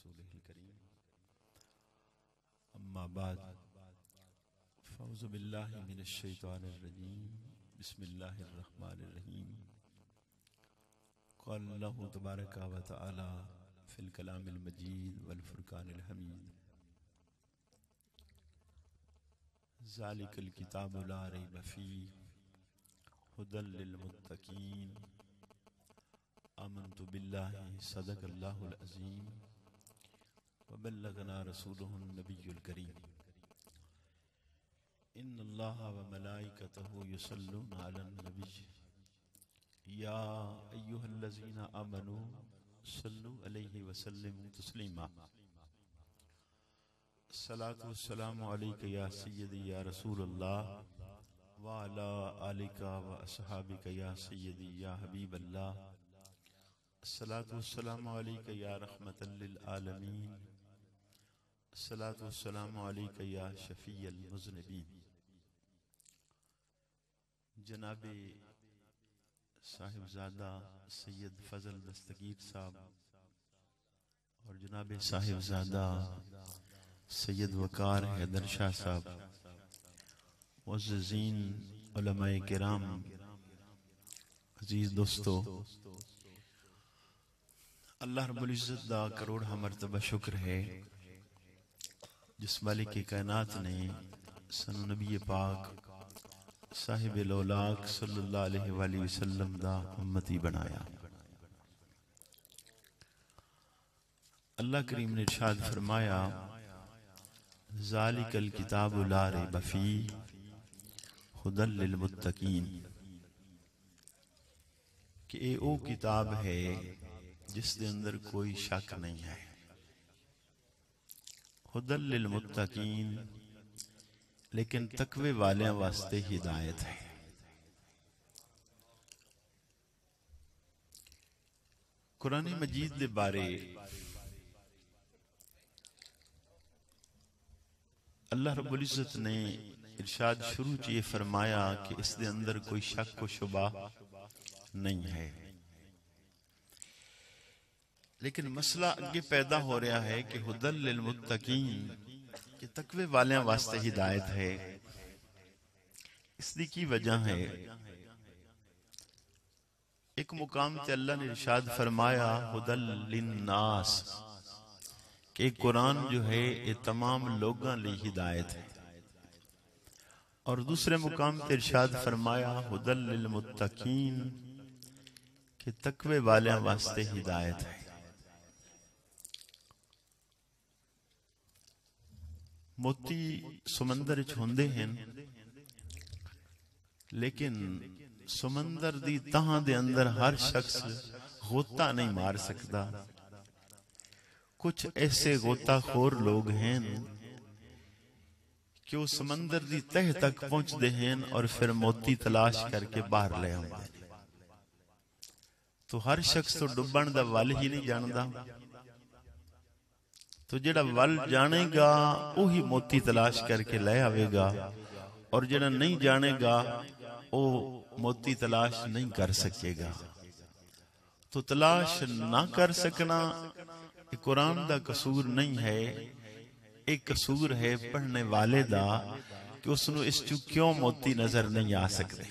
रसूलिहिल करीम अम्मा बाद फ़अऊज़ु बिल्लाहि मिनश शैतानिर रजीम बिस्मिल्लाहिर रहमानिर रहीम क़ाल अल्लाहु तबारक व तआला फ़िल कलामिल मजीद वल फ़ुरक़ानिल हमीद ज़ालिकल किताबु ला रैब फ़ीह हुदल लिल मुत्तक़ीन आमन्तु बिल्लाहि सदक़ल्लाहुल अज़ीम व बल्लगना रसूलुहुन नबियुल करीम इन्नल्लाहा व मलाइकतहु युसल्लूना अलन नबी या अय्युहल्लज़ीना आमनू सल्लु अलैहि व सल्लिमू तस्लीमा अस्सलातु वस्सलामु अलैका या सय्यदी या रसूलल्लाह व अला आलिका व अस्हाबिका या सय्यदी या हबीबल्लाह अस्सलातु वस्सलामु अलैका या रहमतल लिल आलमीन अस्सलातु वस्सलामु अलैका या शफीअल मुज़निबीन। जनाबे साहिबजादा सैयद फजल दस्तगीर साहब और जनाबे साहिबजादा सैयद वकार हैदर शाह साहब, मुअज़्ज़िज़ीन उलमाए किराम, अजीज दोस्तों, अल्लाह रब्बुल इज़्ज़त दा करोड़ मरतबा शुक्र है जिस मालिक के कायनात ने सन नबी पाक साहिब लौलाक सल्लल्लाहु अलैहि वसल्लम दा उम्मती बनाया। अल्लाह करीम ने इरशाद फरमाया ज़ालिकल किताबु ला रैब फ़ीह हुदल लिल मुत्तक़ीन कि ये वो किताब है जिस दे अंदर कोई शक नहीं है। हुदल लिल मुत्तक़ीन लेकिन तकवे वाले वास्ते हिदायत है। कुरान मजीद दे बारे अल्लाह रब्बुल इज़्ज़त ने इरशाद शुरू च ये फरमाया कि इस दे अंदर कोई शक व शुबा नहीं है। लेकिन मसला आगे पैदा हो रहा है कि हुदल लिल मुत्तक़ीन कि तकवे वाले वास्ते हिदायत है। इसकी की वजह है, एक मुकाम ते अल्लाह ने इरशाद फरमाया हुदल लिन्नास कि कुरान जो है ये तमाम लोगों लिए हिदायत है, और दूसरे मुकाम ते इरशाद फरमाया हुदल लिल मुत्तक़ीन कि तकवे वाले वास्ते हिदायत है। मोती समंदर च होंदे हैं, लेकिन समंदर दी तहां दे अंदर हर शख्स गोता नहीं मार सकता। कुछ ऐसे गोताखोर लोग हैं कि वो समंदर दी तह तक पहुंचते हैं और फिर मोती तलाश करके बाहर ले आते हैं। तो हर शख्स तो डुबण दा वल ही नहीं जानता, तो जेड़ा वल जानेगा वही मोती तलाश करके ले आवेगा, और जेड़ा नहीं जानेगा वो मोती तलाश नहीं कर सकेगा। तो तलाश ना कर सकना कुरान दा कसूर नहीं है, एक कसूर है पढ़ने वाले दा कि उसनु इस चु क्यों मोती नजर नहीं आ सकते।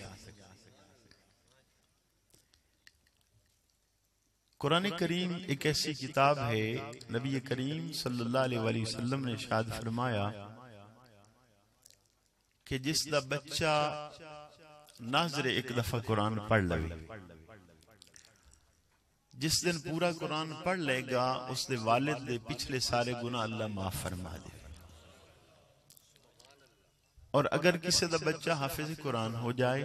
कुरान करीम एक ऐसी किताब है, नबी करीम सल्लल्लाहु अलैहि वसल्लम ने इरशाद फरमाया कि जिसदा बच्चा नाज़रे एक दफा कुरान पढ़ लवे, जिस दिन पूरा कुरान पढ़ लेगा उसके वालिद दे पिछले सारे गुनाह अल्लाह माफ फरमा दे। और अगर किसी दा बच्चा हाफिज कुरान हो जाए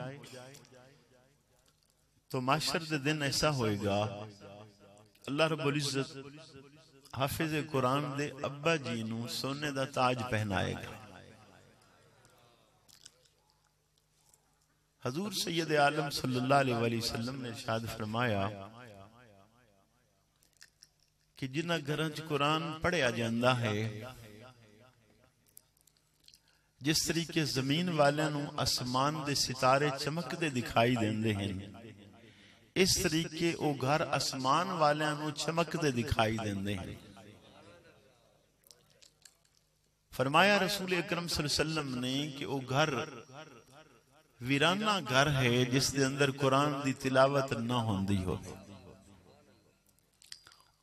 तो माशर दे दिन ऐसा होएगा अल्लाह रब्बुल इज़्ज़त हाफिज कुरान दे अब्बा जी नू सोने दा ताज पहनाएगा। हजूर सैयद आलम सल्लल्लाहु अलैहि वसल्लम ने इरशाद फरमाया कि जिन्हां घरां च कुरान पढ़िया जांदा है, जिस तरीके जमीन वालियां नू आसमान दे सितारे चमकदे दिखाई देंदे हैं, इस तरीके वो घर आसमान वालियां नू चमकदे दिखाई देंदे हैं। फरमाया रसूल अकरम सल्लल्लाहु अलैहि वसल्लम ने कि वो घर वीराना घर है जिस दे अंदर कुरान दी तिलावत ना होंदी हो,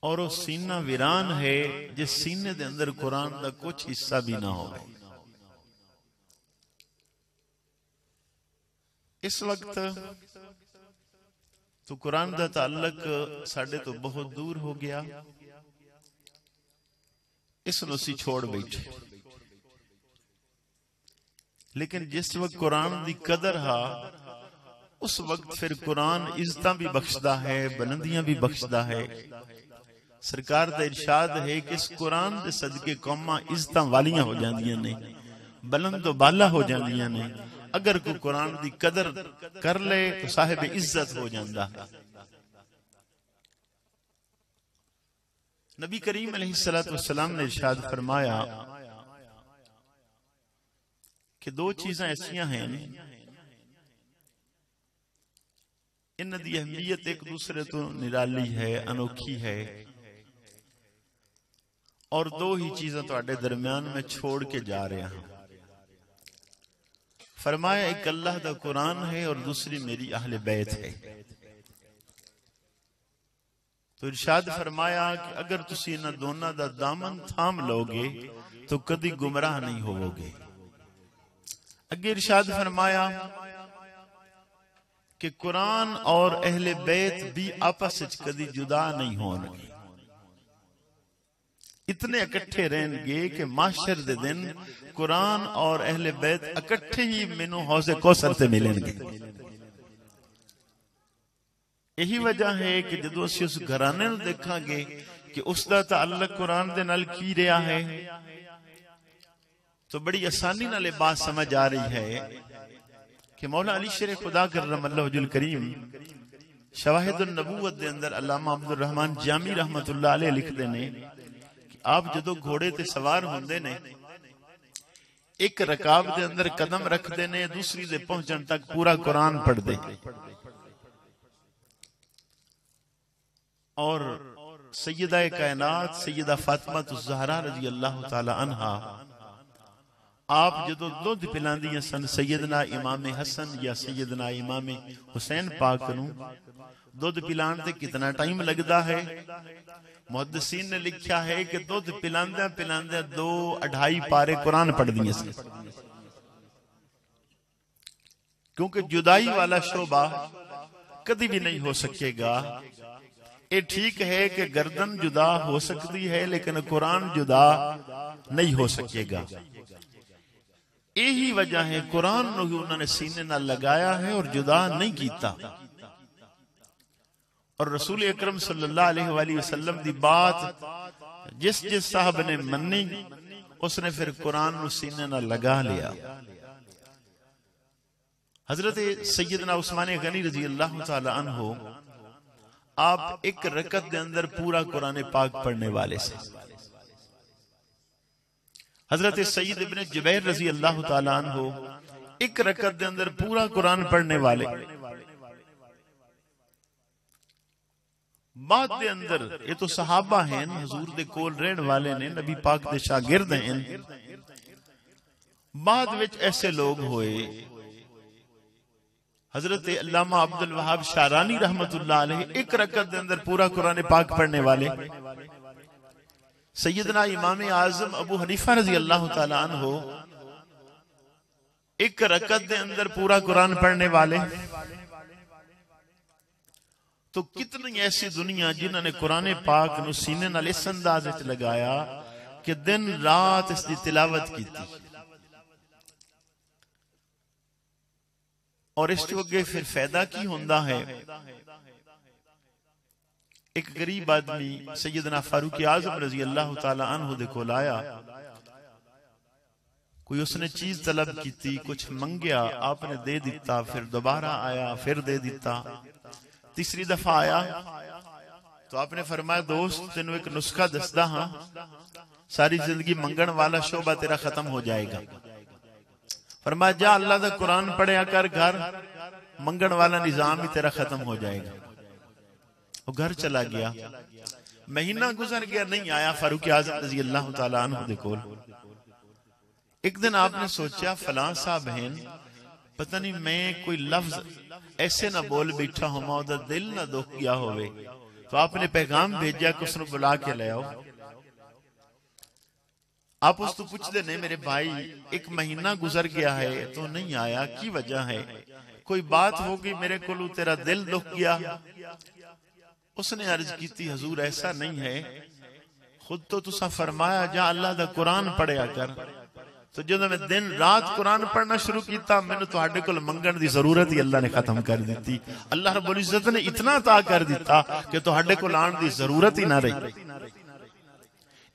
और वो सीना वीरान है जिस सीने दे अंदर कुरान दा कुछ हिस्सा भी ना हो। इस वक्त तो कुरान दा ताल्लुक साडे तो बहुत दूर हो गया, इसनूं असीं छोड़ बैठे। लेकिन जिस वक्त कुरान दी कदर हा उस वक्त फिर कुरान इज्जतां भी बख्शदा है, बुलंदियां भी बख्शदा है। सरकार दा इरशाद है कि इस कुरान दे सदके कौमां इज्जतां वालियां हो जांदियां ने, बुलंद बाला हो जांदियां ने। अगर कोई कुरान दी कदर कर ले तो साहिब इज्जत हो जांदा है। नबी करीम अलैहिस्सलातु वस्सलाम ने इरशाद फरमाया कि दो चीज़ां ऐसियां हैं इन्हां दी अहमियत एक दूसरे तो निराली है, अनोखी है, और दो ही चीज़ां तुहाडे दरमियान में छोड़ के जा रहा हूं। फरमाया एक अल्लाह दा कुरान है और दूसरी मेरी अहले बैत है। तो इरशाद फरमाया कि अगर तुसी इन्हां दोनों दा दामन थाम लोगे तो कभी गुमराह नहीं होवोगे। अगे इरशाद फरमाया कि कुरान और अहले बैत भी आपस विच कदी जुदा नहीं होणगे, इतने इकट्ठे रहेंगे कि माशर दे दिन कुरान और अहले बैत इकट्ठे ही मैनू हौज़े कौसर से मिलेंगे। यही वजह है कि जदों असीं उस घराने नूं देखांगे कि उसका ताल्लुक कुरान दे नाल की रहा है तो बड़ी आसानी नाल बात समझ आ रही है कि मौला अली शेर खुदा करमल्लाहु वजहुल करीम शवाहिदुन नबूवत दे अंदर अल्लामा अब्दुल रहमान जामी रहमतुल्लाह अलैह लिखदे ने कि आप जदों घोड़े ते सवार होंदे ने एक रकाब दे अंदर कदम रखदे ने, दूसरी दे पहुंचण तक पूरा कुरान पढ़दे। और सैयदा कायनात सैयदा फातिमा ज़हरा रज़ी अल्लाह ताला अन्हा आप जदों दुध पिलांदियां सन सैयदना इमाम हसन या सैयदना इमाम हुसैन पाक नूं दुध पिलाण ते कितना टाइम लगदा है। मुहद्दिसीन ने लिखा है कि दुध पिलांदे पिलांदे 2-2.5 पारे कुरान पढ़ दिए सन, क्योंकि जुदाई वाला शोबा कभी भी नहीं हो सकेगा। ये ठीक है कि गर्दन जुदा हो सकती है लेकिन कुरान जुदा नहीं हो सकेगा। यही वजह है कुरान नूं उन्होंने सीने नाल लगाया है और जुदा नहीं कीता। और रसूल अकरम सल्लल्लाहु अलैहि वसल्लम दी बात जिस जिस साहब ने मन्नी उसने फिर कुरान नूं सीने नाल लगा लिया। हजरत सैयदना उस्मान गनी रजी अल्लाह ताला अन्हु आप एक रकत के अंदर पूरा कुरान पाक पढ़ने वाले से। हजरत सईद इब्ने जुबैर रजी अल्लाह ताला अन्हु एक रकत के अंदर पूरा कुरान पढ़ने वाले। बाद दे अंदर ये तो सहाबा हैं, हुजूर दे कोल रहने वाले ने, नबी पाक दे शागिर्द हैं। बाद विच ऐसे लोग होए, हजरत अल्लामा अब्दुल वहाब शारानी रहमतुल्लाह अलैह एक रकत के अंदर पूरा कुरान पाक पढ़ने वाले। सैयदना इमाम आजम अबू हनीफा रजी अल्लाह ताला अन्हु एक रकत के अंदर पूरा कुरान पढ़ने वाले। तो कितनी ऐसी दुनिया जिन्होंने कुरान पाक नूं सीने नाल इस अंदाज विच लगाया कि दिन रात इसकी तिलावत की। और इस अगे फिर फायदा की होंदा है। एक गरीब आदमी सैयदना फारूक आजम रजी अल्लाह ताला अन्हु दे कोल आया, कोई उसने चीज तलब की, कुछ मंगया, आपने दे दिता, फिर दोबारा आया, फिर दे दिता, तीसरी दफा आया तो आपने फरमाया दोस्त तेनू एक नुस्खा दसदा हां, सारी जिंदगी मंगण वाला शोबा तेरा खत्म हो जाएगा। फरमाया जा अल्लाह दा कुरान पढ़िया कर, घर मंगण वाला निजाम ही तेरा खत्म हो जाएगा। वो घर चला गया, महीना गुजर गया, नहीं आया फारूक आजम रजी अल्लाह ताला अन्हु दे कोल। एक दिन आपने सोचा फलां साहब हैं, पता नहीं मैं कोई लफ्ज ऐसे ना बोल बैठा हूं ओदा दिल ना दुख गया होवे, तो आपने पैगाम भेजा कि उसने बुला के ले आओ। आप उस तो पूछते नहीं मेरे भाई 1 महीना गुजर गया है तो नहीं आया, की वजह है? कोई बात होगी मेरे को, तेरा दिल दुख गया? उसने अर्ज की थी हजूर ऐसा नहीं है, खुद तो तुसा फरमाया जा अल्लाह दा कुरान पढ़िया कर। तो जो मैं दिन रात कुरान पढ़ना शुरू किया, मैंने तुहाडे कोल मंगण दी जरूरत ही अल्लाह ने खत्म कर दी। अल्लाह रब्बुल इज्जत ने इतना अता कर दिता कि तुहाडे कोल आने दी जरूरत ही ना रही।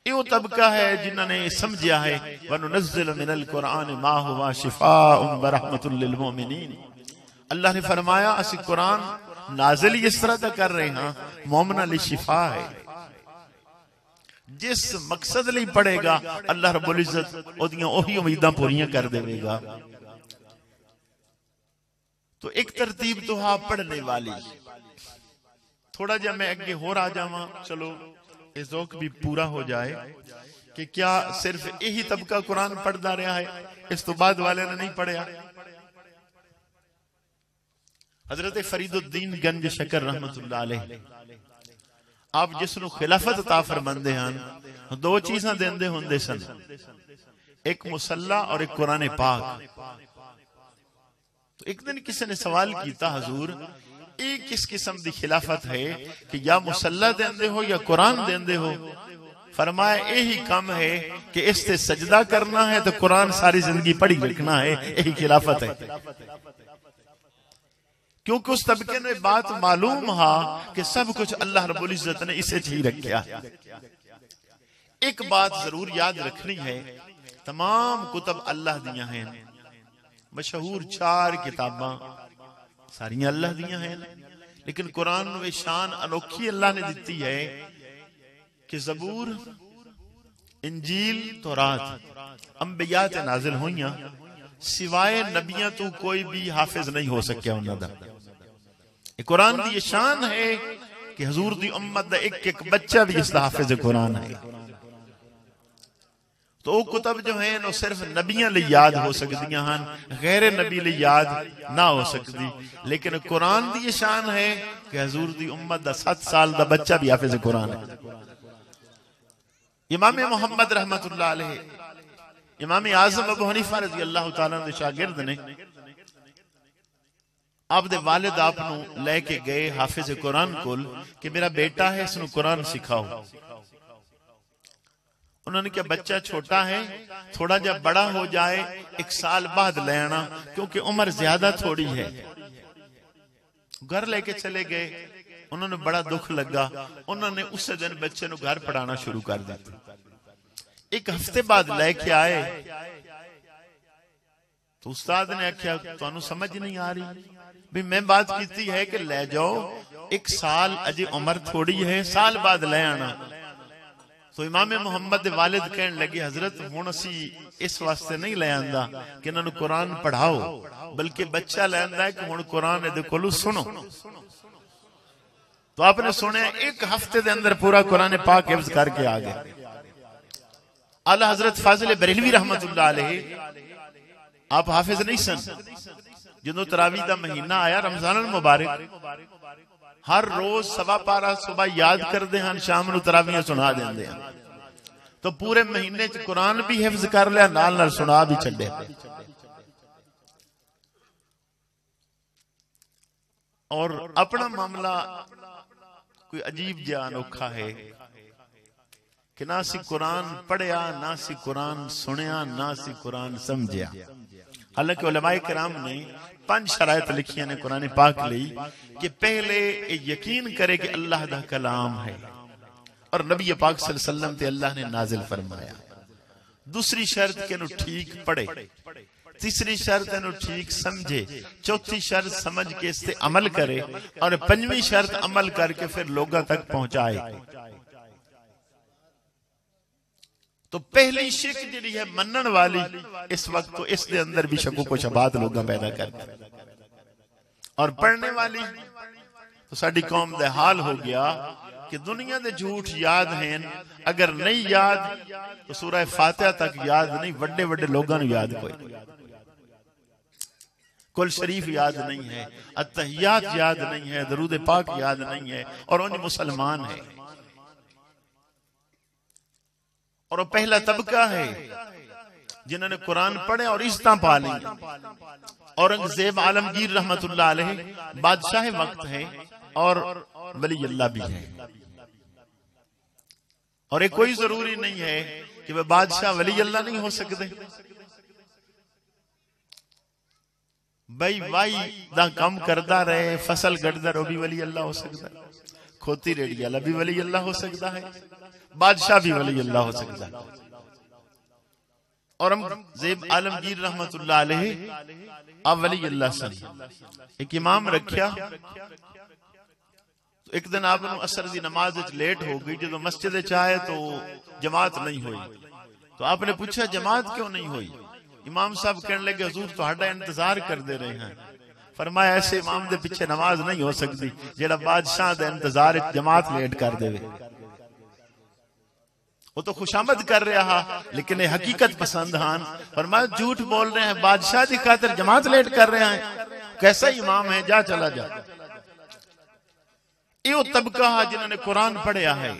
यो तबका है जिन्होंने समझा है वनुनज़्ज़िलु मिनल कुरान मा हुवा शिफाउन व रहमतुल लिल मोमिनीन। अल्लाह ने फरमाया असि कुरान नाज़िल इस तरह कर रहे हैं, मोमिना लई शिफा है। जिस मकसद लई पढ़ेगा अल्लाह रब्बुल इज्जत ओदियां ओही उम्मीदां पूरीआं कर देवेगा। तो एक तरतीब तो हा पढ़ने वाली। थोड़ा जा मैं अगे होर आ जावां, चलो इस ज़ौक़ भी पूरा हो जाए कि क्या सिर्फ यही तबका कुरान पढ़ता रहा है, इस तो बाद वाले ने नहीं पढ़िया? हजरत फरीदुद्दीन गंज शकर रहमतुल्लाह अलैह आप जिसनु खिलाफत अता फरमांदे हन, 2 चीज़ां देंदे हुंदे सन, एक मुसल्ला और एक कुरान पाक। तो एक दिन किसी ने सवाल किया हजूर ये किस किस्म की खिलाफत है कि या मुसल्ला देंदे हो या कुरान देंदे हो? फरमाया यही कम है कि इस ते सजदा करना है तो कुरान सारी जिंदगी पढ़ी रखना है, यही खिलाफत है। क्योंकि उस तबके ने बात मालूम हा कि सब कुछ अल्लाह रब्बुल इज्जत ने इसे ही रखा। एक बात जरूर याद रखनी है, तमाम कुतब अल्लाह दियां हैं, मशहूर 4 किताबां सारियां अल्लाह दियां हैं, लेकिन कुरान में शान अनोखी अल्लाह ने दी है कि ज़बूर, इंजील, तौरात अंबिया ते नाजिल होइयां, सिवाय नबियां तो कोई भी हाफिज नहीं हो सकिया उन्हां दा। कुरान की शान है कि हजूर दी उम्मत दा एक एक बच्चा भी इसका हाफिज कुरान है। तो वो कुतब जो है वो सिर्फ नबियां लिए याद हो सकदियां हन, गैर नबी लिए याद ना हो सकती। लेकिन कुरान की शान है कि हजूर दी उम्मत दा 7 साल दा बच्चा भी हाफिज कुरान है। इमाम मोहम्मद रहमतुल्लाह अलैह, इमाम आज़म अबू हनीफा रज़ी अल्लाह तआला दे शागिर्द ने आप दे वालिद आप नू लेके गए हाफिज कुरान कोल कि मेरा बेटा है इसनु कुरान सिखाओ। उन्होंने क्या बच्चा छोटा है, थोड़ा जब बड़ा हो जाए 1 साल बाद ले आना, क्योंकि उम्र ज्यादा थोड़ी है। घर लेके चले गए, उन्होंने बड़ा दुख लगा, उन्होंने उस दिन बच्चे को घर पढ़ाना शुरू कर दिया। 1 हफ्ते बाद लेके आए तो उस्ताद ने आख्या तुहानू समझ नहीं आ रही भी मैं बात की है कि ले जाओ, 1 साल अजे उम्र थोड़ी है, साल बाद ले आना। तो इमाम मोहम्मद वालिद कहने लगे हजरत हुण असी इस वास्ते नहीं ले आंदा कि इन्हां कुरान पढ़ाओ, बल्कि बच्चा ले आंदा है कि हुण कुरान इहदे कोलों सुनो। तो आपने सुने 1 हफ्ते दे अंदर पूरा कुरान पाक हिफ्ज करके आ गए। आला हजरत फाजिल बरेलवी रहमतुल्लाह अलैह आप हाफिज नहीं सन। जो तरावी दा महीना आया रमजान मुबारक, हर रोज 1.25 पारा सुबह याद करते हैं, शाम नू तरावियां सुना देंदे हैं। तो पूरे महीने च कुरान भी हिफ्ज कर लिया, नाल नाल सुना भी छड्डे। और अपना मामला कोई अजीब जिहा अनोखा है कि ना सी कुरान पढ़िया, ना सी कुरान सुनिया, ना सी कुरान समझिया। हालांकि उलमाए किराम ने 5 शरायत लिखियां ने कुरान पाक लई कि पहले यकीन करे कि अल्लाह दा कलाम है और नबी पाक सल्लल्लाहु अलैहि वसल्लम ते अल्लाह ने नाजिल फरमाया। दूसरी शर्त के नु ठीक पढ़े, तीसरी शर्त नु ठीक समझे, चौथी शर्त समझ के इस ते अमल करे, और 5वीं शर्त अमल करके फिर लोगों तक पहुंचाए। तो पहली शिक जी है मनन वाली, इस वक्त तो इस दे अंदर भी शको को शबात लोग पैदा कर, और पढ़ने वाली तो साडी कौम दा हाल हो गया कि दुनिया दे झूठ याद हैं, अगर नहीं याद तो सूरह फातिहा तक याद नहीं, वड्डे वड्डे लोगों को याद कोई नहीं। कुल शरीफ याद नहीं है, अत्तहियात याद नहीं है, दरूद पाक याद नहीं है, और उन मुसलमान है। और वो पहला तबका है जिन्होंने कुरान पढ़े और इज्जत पा ली। औरंगजेब आलमगीर रहमतुल्लाह अलैह बादशाह वक्त है और वली अल्लाह भी है, और ये कोई जरूरी नहीं है कि वह बादशाह वली अल्लाह नहीं हो सकते। भाई वाई दा कम करदा रहे, फसल गढ़दा रहे, भी वली अल्लाह हो सकता है। खोती रेड़ी वाला भी वली अल्लाह हो सकता है, बादशाह भी वली अल्लाह हो सकता है। औरंगजेब आलमगीर रहमतुल्लाह अलैह अब वली अल्लाह सन एक इमाम रखा। तो एक दिन आप असर दी नमाज लेट हो गई, जो मस्जिद चाहे तो जमात नहीं हुई। तो आपने पूछा जमात क्यों नहीं हुई? इमाम साहब कहने लगे हुजूर तुहाडा इंतजार कर दे रहे हैं। फरमाया ऐसे इमाम दे पीछे नमाज नहीं हो सकती जेड़ा बादशाह दे इंतजार जमात लेट कर देवे। वो तो खुशामद कर रहा लेकिन हकीकत पसंद हान। फरमाया झूठ बोल रहे हैं, बादशाह की खातिर जमात लेट कर रहे हैं, कैसा इमाम है, जा चला जा। यो तबका जिन्होंने कुरान पढ़िया है।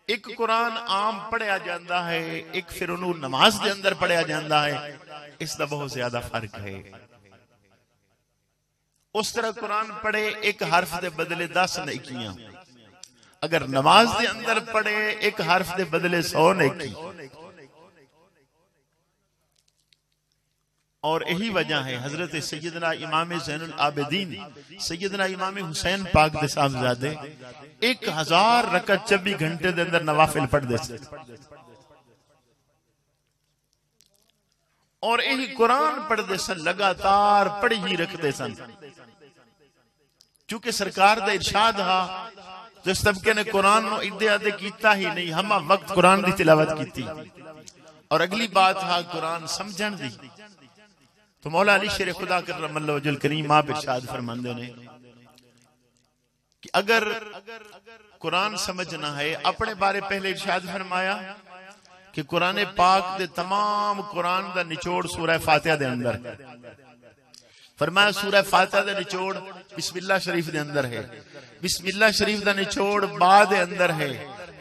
एक कुरान आम पढ़िया जाता है, एक फिर उन्होंने नमाज के अंदर पढ़िया जाता है, इसका बहुत ज्यादा फर्क है। उस तरह कुरान पढ़े एक हर्फ के बदले 10 नेकियां, अगर नमाज के अंदर पढ़े एक हर्फ के बदले 100 नेकी। और यही वजह है हजरत सैयदना इमाम ज़ैनुल आबिदीन सैयदना इमाम हुसैन पाक दे साहबजादे 1000 रकअत 24 घंटे के अंदर नवाफिल पढ़ते थे। और यही कुरान पढ़ते सन, लगातार पढ़ी ही रखते सन। चूंकि सरकार का इरशाद हा, जिस तबके ने कुरान इदे अदे किया ही नहीं, हम वक्त कुरान की तिलावत की। और अगली बात हा कुरान समझण दी। तो मौला अली शेर खुदा करमल्लाहु वजहुल करीम आप इरशाद फरमाते ने कि अगर कुरान समझना है, अपने बारे पहले इरशाद फरमाया कि कुरान पाक दे तमाम कुरान दा निचोड़ सूरह फातिहा दे अंदर। फरमाया सूरह फातिहा दे निचोड़ बिस्मिल्लाह शरीफ दे अंदर है, बिस्मिल्लाह शरीफ दा निचोड़ बा दे अंदर है,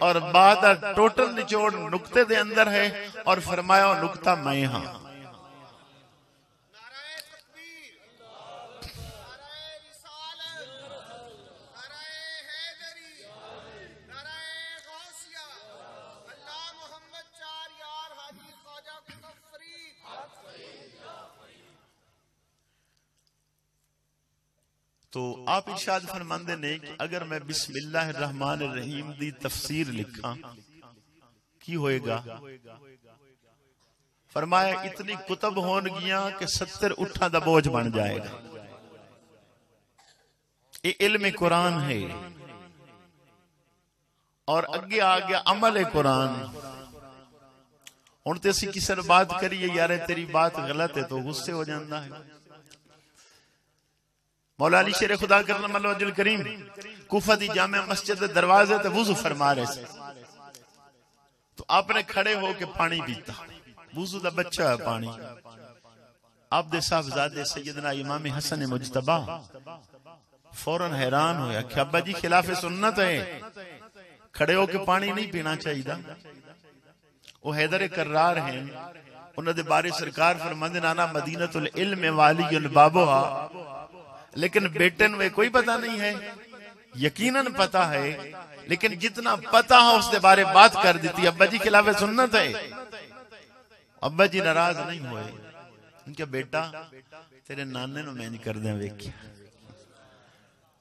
और बा दा टोटल निचोड़ नुक्ते दे अंदर है। और फरमाया नुक्ता मैं हां। तो आप इरशाद फरमाते ने कि अगर मैं बिस्मिल्लाहिर्रहमानिर्रहीम दी तफसीर लिखा की होएगा? फरमाया इतनी कुतब होन गिया कि 70 उठा दा बोझ बन जाएगा। ये इल्म कुरान है। और अगे आ गया अमल कुरान। हुण ते असीं किसी ने बात करिए यार तेरी बात गलत है तो गुस्से हो जाता है। मौला अली शेर खुदा करमल्लाहु वजहुल करीम कूफा दी जामे मस्जिद के दरवाजे ते वुजू फरमा रहे थे। तो आपने खड़े होके पानी पीता, वुजू दा बच्चा है पानी। आप दे साहबजादे सैयदना इमाम हसन मुजतबा फौरन हैरान होया कि अब्बा जी खिलाफ सुन्नत है, खड़े होके पानी नहीं पीना चाहिए। वो हैदर कर्रार हैं, उन्होंने बारे सरकार फरमांदे नाना मदीनतुल इल्म वालियुल बाबुहा, लेकिन बेटे ने कोई पता नहीं है। यकीनन पता है, लेकिन जितना पता है उसके बारे बात कर दी थी। अब्बा जी खिलाफ सुन्नत है। अब्बा जी नाराज नहीं हुए। उनके बेटा तेरे नाने नु मैं नहीं कर दे वेख्या।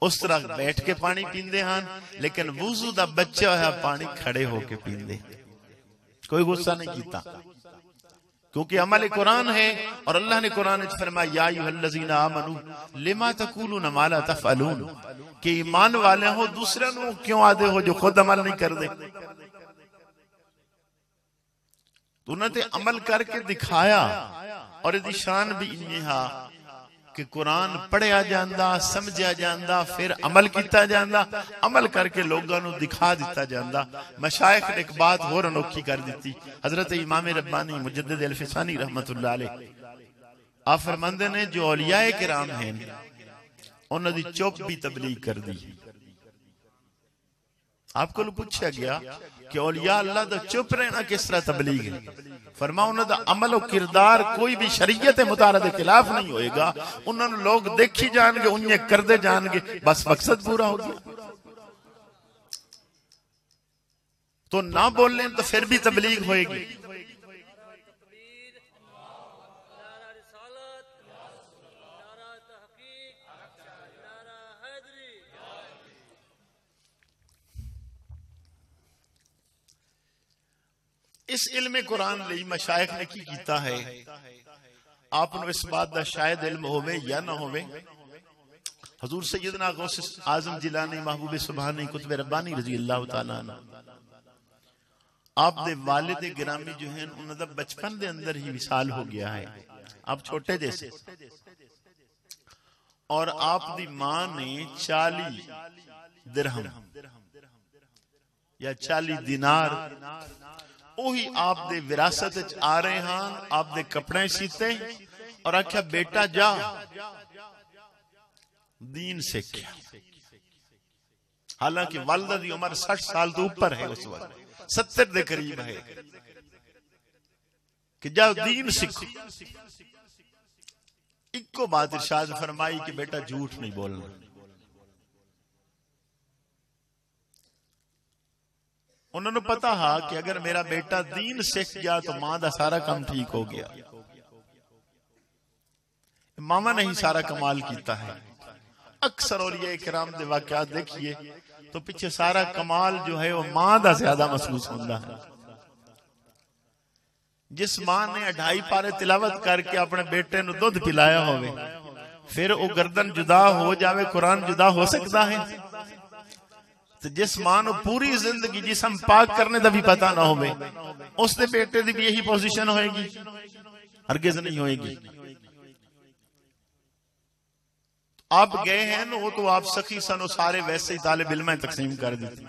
उस तरह बैठ के पानी पींदे हन, लेकिन वुजू दा बच्चा है पानी खड़े होके पींदे, कोई गुस्सा नहीं कीता, क्योंकि अमल कुरान है। और अल्लाह ने कुरान में फरमाया या अय्युहल्लज़ीना आमनू लिमा तक़ूलूना मा ला तफ़अलून, कि ईमान वाले हो दूसरे नु क्यों आदे हो जो खुद अमल नहीं कर दे। तो उन्होंने अमल करके दिखाया। और यदि शान भी इन्हें हा कि कुरान पढ़िया जांदा, समझिया जांदा, फिर अमल किया जांदा, अमल करके लोगों को दिखा दिता जांदा। मशाइख ने एक बात होर अनोखी कर दी। हजरत इमाम रब्बानी मुजद्दिद अल-फिसानी रहमतुल्लाह अलैह आप फरमाते ने जो औलियाए किराम हैं उन्होंने चुप भी तबलीग कर दी। आपको पूछा गया कि औलिया अल्लाह तो चुप रहना किस तरह तबलीग है? फरमा उन्होंने अमल और किरदार कोई भी शरीयत मुतारा के खिलाफ नहीं होएगा, उन्होंने लोग देखी जाएंगे, उन्हें करते जाएंगे, बस मकसद पूरा हो गया। तो ना बोलें तो फिर भी तबलीग होएगी। इस इल्म कुरान लई मशाइख ने की कीता है। आपको इस बात का शायद इल्म होवे या ना होवे, हजूर सैयदना गौस आजम जिलानी महबूब सुभानी कुतुब रब्बानी रजी अल्लाह तआला आप दे वालिद गिरामी जो हैं उन्होंने बचपन दे अंदर ही विसाल हो गया है। आप छोटे जैसे, और आप दी मां ने 40 दिरहम या 40 दिनार ओही आप दे विरासत च आ रहे हैं, आप दे कपड़े सीते और आख्या बेटा जा दीन सीखिया। हालांकि वालिदा दी उम्र 60 साल तो ऊपर है, उस वक्त 70 के करीब है कि जाओ दीन सीखो। इको बात इरशाद फरमाई कि बेटा झूठ नहीं बोलना। उन्होंने पता है कि अगर मेरा बेटा दीन सीख गया तो मां का सारा काम ठीक हो गया। मामा ने ही सारा कमाल किया है। अक्सर औलिया किराम दे वाक़यात देखिए तो पीछे सारा कमाल जो है वो मां का ज्यादा महसूस होता है। जिस मां ने 2.5 पारे तिलावत करके अपने बेटे को दूध पिलाया होवे, फिर वो गर्दन जुदा हो जावे, कुरान जुदा हो सकता है? तो जिस मां को पूरी जिंदगी जिसम पाक करने का भी पता ना होवे, उसके बेटे की भी यही पोजीशन होएगी? हरगिज नहीं होएगी। आप गए हैं वो तो आप सखी सन, सारे वैसे ही तालिब इल्म तकसीम कर दी थी।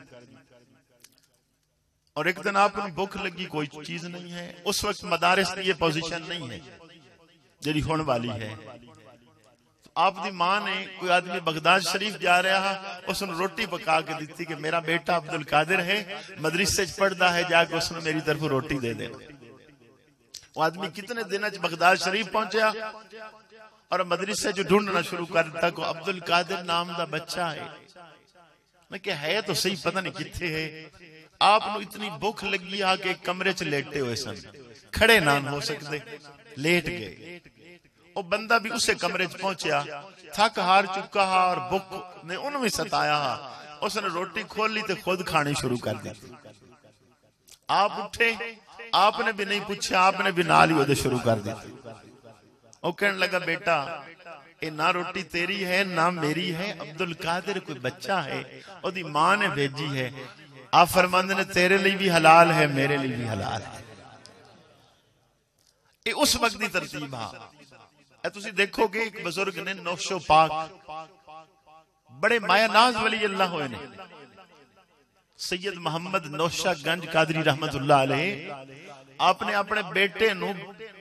और एक दिन आपको भूख लगी, कोई चीज नहीं है। उस वक्त मदारिस की ये पोजीशन नहीं है जी होने वाली है। तो आपकी मां ने, कोई आदमी बगदाद शरीफ जा रहा है, उसने रोटी पका के दी कि मेरा बेटा अब्दुल कादिर है, मदरसे पढ़ता है, जाके उसने मेरी तरफ रोटी दे देना। वो आदमी कितने दिन बगदाद शरीफ पहुंचा और मदरसे जो ढूंढना शुरू कर दिया को अब्दुल कादिर नाम का बच्चा है। मैं क्या है तो सही, पता नहीं किथे है। आपको इतनी भूख लगी आ के कमरे च लेटे हुए सन, खड़े ना हो सकते, लेट गए। वो बंदा भी उसे कमरे च पहुंचा, थक हार चुका हा और भूख ने उन्हें सताया हा। उसने रोटी खोली तो खुद खानी शुरू कर दी। आप उठे, आपने भी नहीं पूछा, आपने भी नाल ही वो शुरू कर दी। वो कहने लगा बेटा ये ना रोटी तेरी है ना मेरी है, अब्दुल कादिर कोई बच्चा है, ओदी मां ने भेजी है। आप फरमाते ने तेरे लिए भी हलाल है, मेरे लिए भी हलाल है। ये उस वक्त की तरतीब है। तुसी देखोगे एक बुजुर्ग ने नौशो पाक बड़े माया नाज वली अल्लाह होए ने, सैयद मोहम्मद नौशा गंज कादरी रहमतुल्लाह अलैह। आपने अपने बेटे नु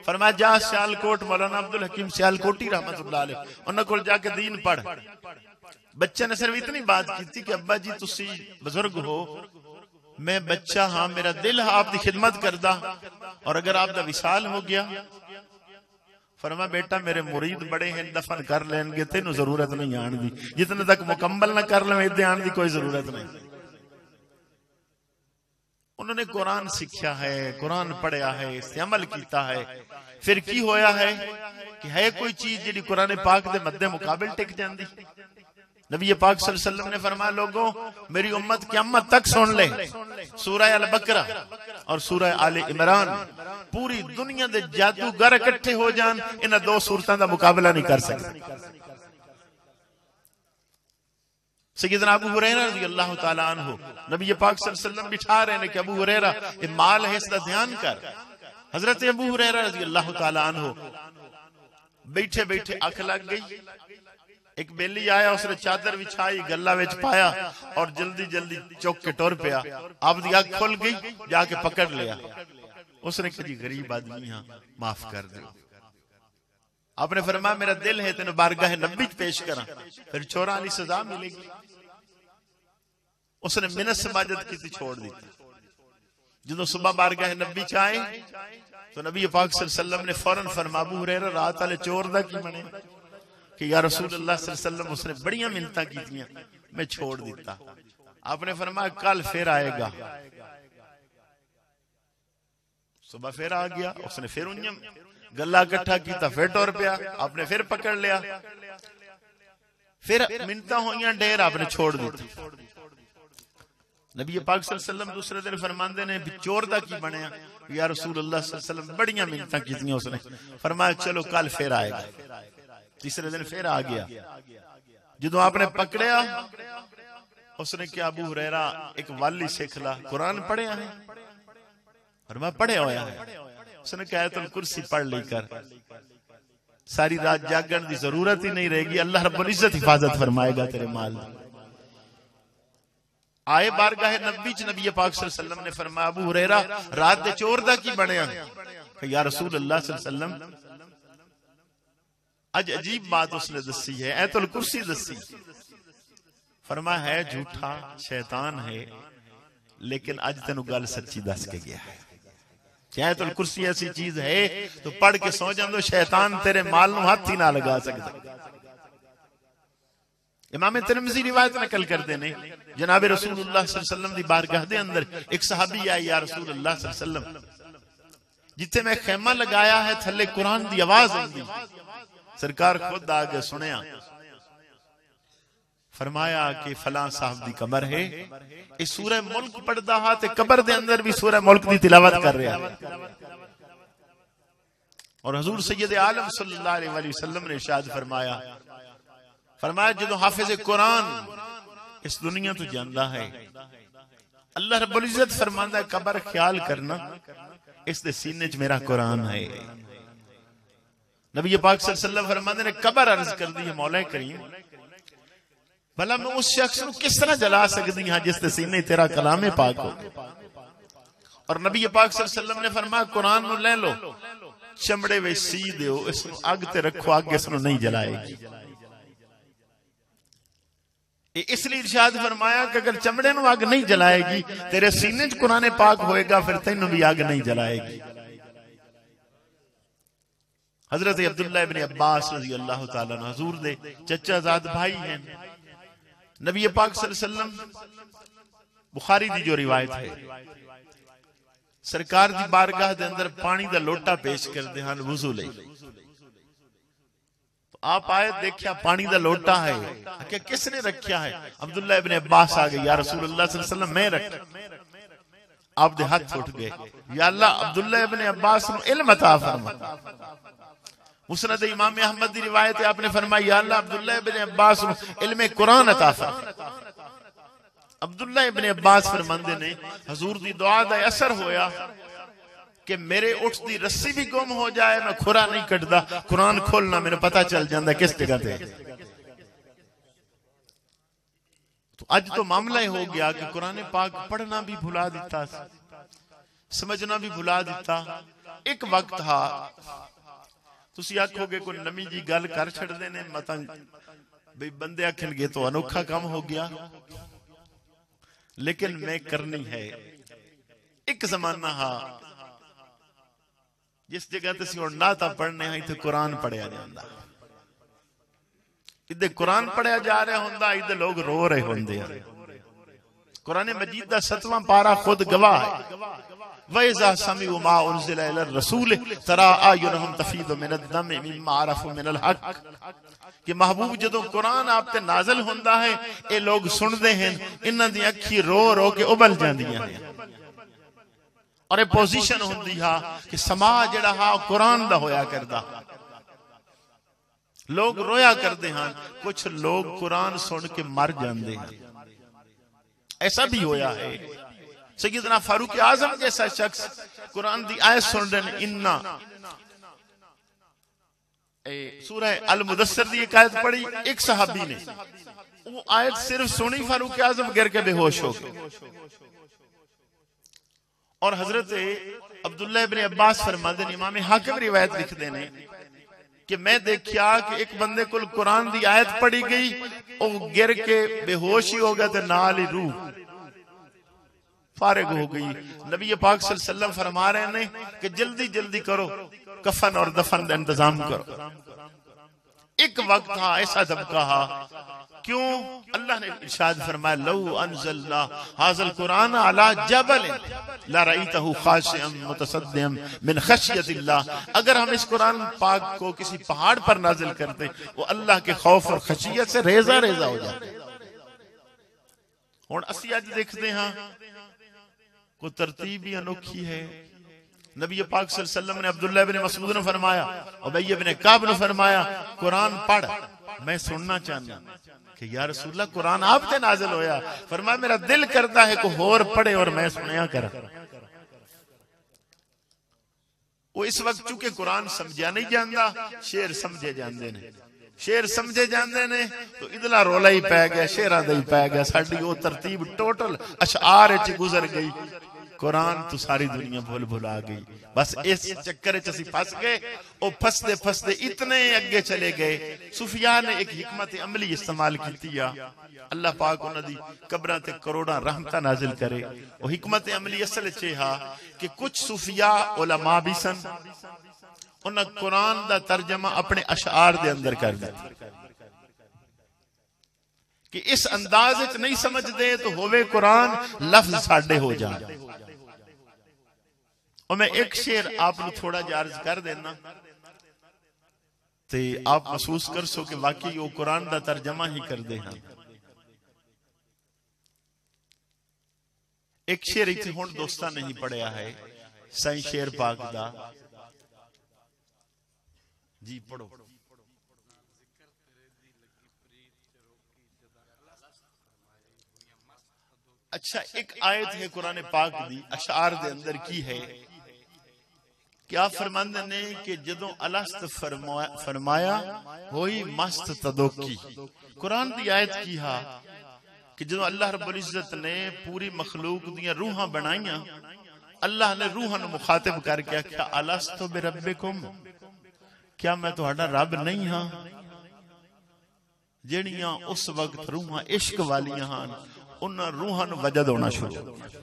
फरमाया जा सियालकोट, मौलाना अब्दुल हकीम सियालकोटी रहमतुल्लाह अलैह उन्हां कोल जाके दीन पढ़। बच्चे ने सिर्फ इतनी बात की थी कि अब्बा जी तुसी बुजुर्ग हो, मैं बच्चा हाँ, मेरा दिल है आपकी खिदमत करदा, और अगर आपका विसाल हो गया, फरमा बेटा मेरे मुरीद बड़े हैं, दफन कर लेंगे, तेन जरूरत नहीं आने दी, जितने तक मुकम्मल न कर ले इतने आने की कोई जरूरत नहीं। उन्होंने कुरान सीखा है, कुरान पढ़िया है, इससे अमल किया है। फिर की होया है कि है कोई चीज जी कुरान पाक दे मद्दे मुकाबिल टिक जाती। नबी पाक सल्लल्लाहु अलैहि वसल्लम ने फरमाया लोगों मेरी उम्मत क़यामत तक सुन ले, सूरह अल बकरा और सूरह आले इमरान, पूरी दुनिया दे जादूगर इकट्ठे हो जान, इन दो सूरतां दा मुकाबला नहीं कर सकते। सैयदना अबू हुरैरा रज़ी अल्लाह तआला अन्हु नबी पाक सल्लल्लाहु अलैहि वसल्लम बिठा रहे हैं कि अबू हुरैरा ये माल है, इसका ध्यान कर। हजरत अबू हुरैरा रज़ी अल्लाह तआला अन्हु बैठे बैठे अख लग गई। एक बेली आया, उसने चादर बिछाई, गला विच पाया और जल्दी जल्दी चौक के टुर पिया। आपकी अख खुल गई, जाके पकड़ लिया। उसने कहा जी गरीब आदमी हाँ, माफ कर दो। आपने फरमाया मेरा दिल है तेन बारगाह नबी पेश करा, फिर चोरा वाली सजा मिलेगी। उसने मिन्नत समाजत की छोड़ दी। जो सुबह बारगाह नबी च आए तो नबी पाक सल्लल्लाहु अलैहि वसल्लम ने फौरन फरमाया अबू हुरैरा रात वाले चोर दा की बने कि या रसूल अल्लाह सल्लल्लाहु अलैहि वसल्लम उसने बड़ियां मिन्नतां कीतियां, मैं छोड़ दिता। आपने फरमाया कल फिर आएगा। सुबह फिर आ गया, उसने फिर उन्हें गला इकट्ठा किया, फिर टुर पिया। आपने फिर पकड़ लिया, फिर मिन्नतां होइयां ढेर, आपने छोड़ दिता। नबी पाक सल्लल्लाहु अलैहि वसल्लम दूसरे दिन फरमांदे ने चोर दा की बनया, या रसूल अल्लाह सल्लल्लाहु अलैहि वसल्लम बड़ियां मिन्नतां कीतियां। उसने फरमाया चलो कल फिर आएगा। तीसरे दिन फिर आ गया। जो आपने पकड़िया उसने क्या अबू हुरैरा एक वाली सिख ला, कुरान पढ़िया है? फरमाया पढ़िया होया है। उसने कहा तुम कुर्सी पढ़ ली कर, सारी रात जागण की जरूरत ही नहीं रहेगी, अल्लाह रब्बुल इज्जत हिफाजत फरमाएगा तेरे माल। आए बारगाह नबी च नबी पाक सल्लल्लाहु अलैहि वसल्लम ने फरमाया अबू हुरैरा रात दे चोर दा की बनया? या रसूल अल्लाह सल्लल्लाहु अलैहि वसल्लम अज अजीब बात उसने दसी है, ऐतुल कुर्सी दसी। फरमाया है झूठा शैतान है, लेकिन अज तेन गल सच्ची दस के गया है। ऐतुल कुर्सी ऐसी चीज है तो पढ़ के सो जाओ, शैतान तेरे माल नूं हाथ ही ना लगा सकता। इमाम तिरमिज़ी रिवायत नकल करते ने जनाब रसूलुल्लाह सल्लल्लाहु अलैहि वसल्लम दी बारगाह दे अंदर एक सहाबी आया, या रसूलुल्लाह सल्लल्लाहु अलैहि वसल्लम जिथे मैं खैमा लगाया है थल्ले कुरान दी आवाज आंदी। सरकार खुद आगे सुनिया, फरमाया कि फलां साहब दी कबर है, इस सूरह मुल्क पढ़दा हा ते कबर दे अंदर भी सूरह मुल्क दी तिलावत कर रहा है। और हुजूर सैयद आलम सल्लल्लाहु अलैहि वसल्लम ने इरशाद फरमाया, फरमाया जो हाफिज कुरान इस दुनिया तो जांदा है, अल्लाह रब्बुल इज्जत फरमांदा है कबर ख्याल करना, इस दे सीने च मेरा कुरान है। नबी पाक सल्लल्लाहु अलैहि वसल्लम फरमाते ने कबर अर्ज कर दी है मौला करीम भला मैं उस शख्स को किस तरह जला सकती हाँ जिसके सीने तेरा कलाम पाक हो। और नबी पाक सल्लल्लाहु अलैहि वसल्लम ने फरमाया कुरान नु ले लो, चमड़े में सी दो, इसको अग ते रखो, अग इसको नहीं जलाएगी। इसलिए इरशाद फरमाया कि अगर चमड़े नु अग नहीं जलाएगी, तेरे सीने च कुरान पाक होएगा, फिर तेनू भी अग नहीं जलाएगी। हजरत अब्दुल्लाह इब्न अब्बास रज़ी अल्लाह तआला अन्हु हुजूर दे चचाजाद भाई हैं। नबी पाक सल्लल्लाहु अलैहि वसल्लम बुखारी दी जो रिवायत है, सरकार दी बारगाह दे अंदर पानी दा लोटा पेश करदे हन वुजू लई। तो आप आए देखिया पानी दा लोटा है, कि किसने रखा है? अब्दुल्लाह इब्न अब्बास आ गए, या रसूलुल्लाह सल्लल्लाहु अलैहि वसल्लम मैं रख। आप दे हाथ उठ गए, या अल्लाह अब्दुल्लाह इब्न अब्बास नु इल्म अता फरमा। मुस्नद इमाम अहमद दी रिवायत है, आपने फरमाया या अल्लाह अब्दुल्लाह इब्न अब्बास नु इल्म कुरान अता फरमा। अब्दुल्लाह इब्न अब्बास फरमांदे ने हुजूर दी दुआ दा असर होया कि मेरे उठ दी रस्सी भी गुम हो जाए, मैं खुरा नहीं कटदा, कुरान खोलना मेरे पता चल जाता किस जगह पे। तो आज तो मामला ही हो गया कि कुरान पाक पढ़ना भी भुला दिता, समझना भी भुला दिता। एक वक्त हा तुसी आखोगे कोई नमी जी गल कर छड़दे ने, मतां बई बंदे आखणगे तो अनोखा काम हो गया, लेकिन मैं करनी है। एक जमाना हा जिस जगह ते सी हुण नाता पढ़ने हा, इत्थे कुरान पढ़िया जांदा, इधर कुरान पढ़िया जा रहा हुंदा, इधर लोग रो रहे हुंदे हैं। कुरान मजीद दा 7वां पारा खुद गवाह है, वइज़ा समिउ मा उनज़िला इला रसूल तरा आयुनहुम तफीदु मिनद दम मिम्मा अरफू मिनल हक, कि महबूब जदों कुरान आप ते नाज़िल हुंदा है, ये लोग सुनदे हैं, इन्हां दी अखी रो रो के उबल जांदियां हैं। और ये पोजीशन हुंदी हा कि समाज जिहड़ा हा कुरान दा होया करदा, लोग रोया करते हैं, कुछ लोग कुरान सुन के मर जाते हैं। ऐसा भी होया है। सैयदना फारूक आजम जैसा शख्स कुरान दी आयत सुन रहे, इन्ना सूरह अल मुदस्सिर दी एक आयत पढ़ी, एक सहाबी ने वो आयत सिर्फ सुनी, फारूक आजम गिर के बेहोश हो गए। और हजरत अब्दुल्लाह इब्न अब्बास फरमाते ने, इमाम हाकिम रिवायत लिखते ने कि मैं देखिया कि एक बंदे को कुरान दी आयत पढ़ी गई, वो गिर के बेहोश ही हो गया, तो नाल ही रूह फारिग हो गई। नबी पाक सल्लल्लाहु अलैहि वसल्लम फरमा रहे ने कि जल्दी जल्दी करो, कफन और दफन का इंतजाम करो। एक वक्त था ऐसा दबका, क्यों? अल्लाह ने इरशाद फरमाया, लौ अनज़लना हाज़ल कुरान अला जबल लरअयतहु खाशिअन मुतसद्दिअन मिन खशियतिल्लाह। अगर हम इस कुरान पाक को किसी पहाड़ पर नाजिल करते, वो अल्लाह के खौफ और खशियत से रेजा रेजा हो जाते। हुण असी अज देखते हैं को तरतीब ही अनोखी है। नबी पाक सल्लल्लाहु अलैहि वसल्लम ने अब्दुल्लाह इब्न मसऊद ने फरमाया, उबई इब्न काब ने फरमाया, कुरान पढ़, मैं सुनना चाहना कि या रसूलल्लाह कुरान आप ते नाज़िल होया। फरमाया मेरा दिल करता है को होर पढ़े और मैं सुनया करा। वो इस वक्त चूंकि कुरान समझा नहीं जाता, शेर समझे जाते ने, शेर समझे जाते ने, तो इदला रोला ही पै गया, शेरा दा ही पै गया। साडी वो तरतीब टोटल अशआर च गुजर गई, कुरान तो सारी दुनिया भूल भुला गई। बस इस चक्कर च असीं फस गए। वो फसते फसते इतने अगे चले गए। सुफिया ने एक हिकमत अमली इस्तेमाल की, अल्लाह पाक उन्हां दी कब्रां ते करोड़ां रहमतां नाजिल करे। वो हिकमत अमली असल च हा कि कुछ सुफिया उलमा भी सन, उन्हां कुरान दा तर्जमा अपने अशआर दे अंदर कर दिता कि इस अंदाज च नहीं समझदे तो होवे कुरान लफ्ज साडे हो जाए। और मैं एक शेर आपको थोड़ा जा अर्ज कर देना, ते आप महसूस कर सो कि वाकई वो कुरान दा तर्जमा ही कर दे। एक शेर इत्थे हुण दोस्तां नहीं पढ़िया है, साईं शेर पाक दा, जी पढ़ो। अच्छा, एक आयत है कुरान पाक दी अशआर दे अंदर की है, क्या फरमांदे ने कि जदों अलस्त फरमाया होई मस्त तदोकी। कुरान दी आयत की हा कि जदों अल्लाह रब्बुल इज्जत ने पूरी मखलूक दियां रूहां बनाईयां, अल्लाह ने रूहां नूं मुखातिब करके आख्या, अलस्तु बिरब्बिकुम, क्या मैं तुहाडा रब नहीं हां? जेड़ियां उस वक्त रूहां इश्क वालियां हन, उन्हां रूहां नूं वजद होना शुरू हो गया।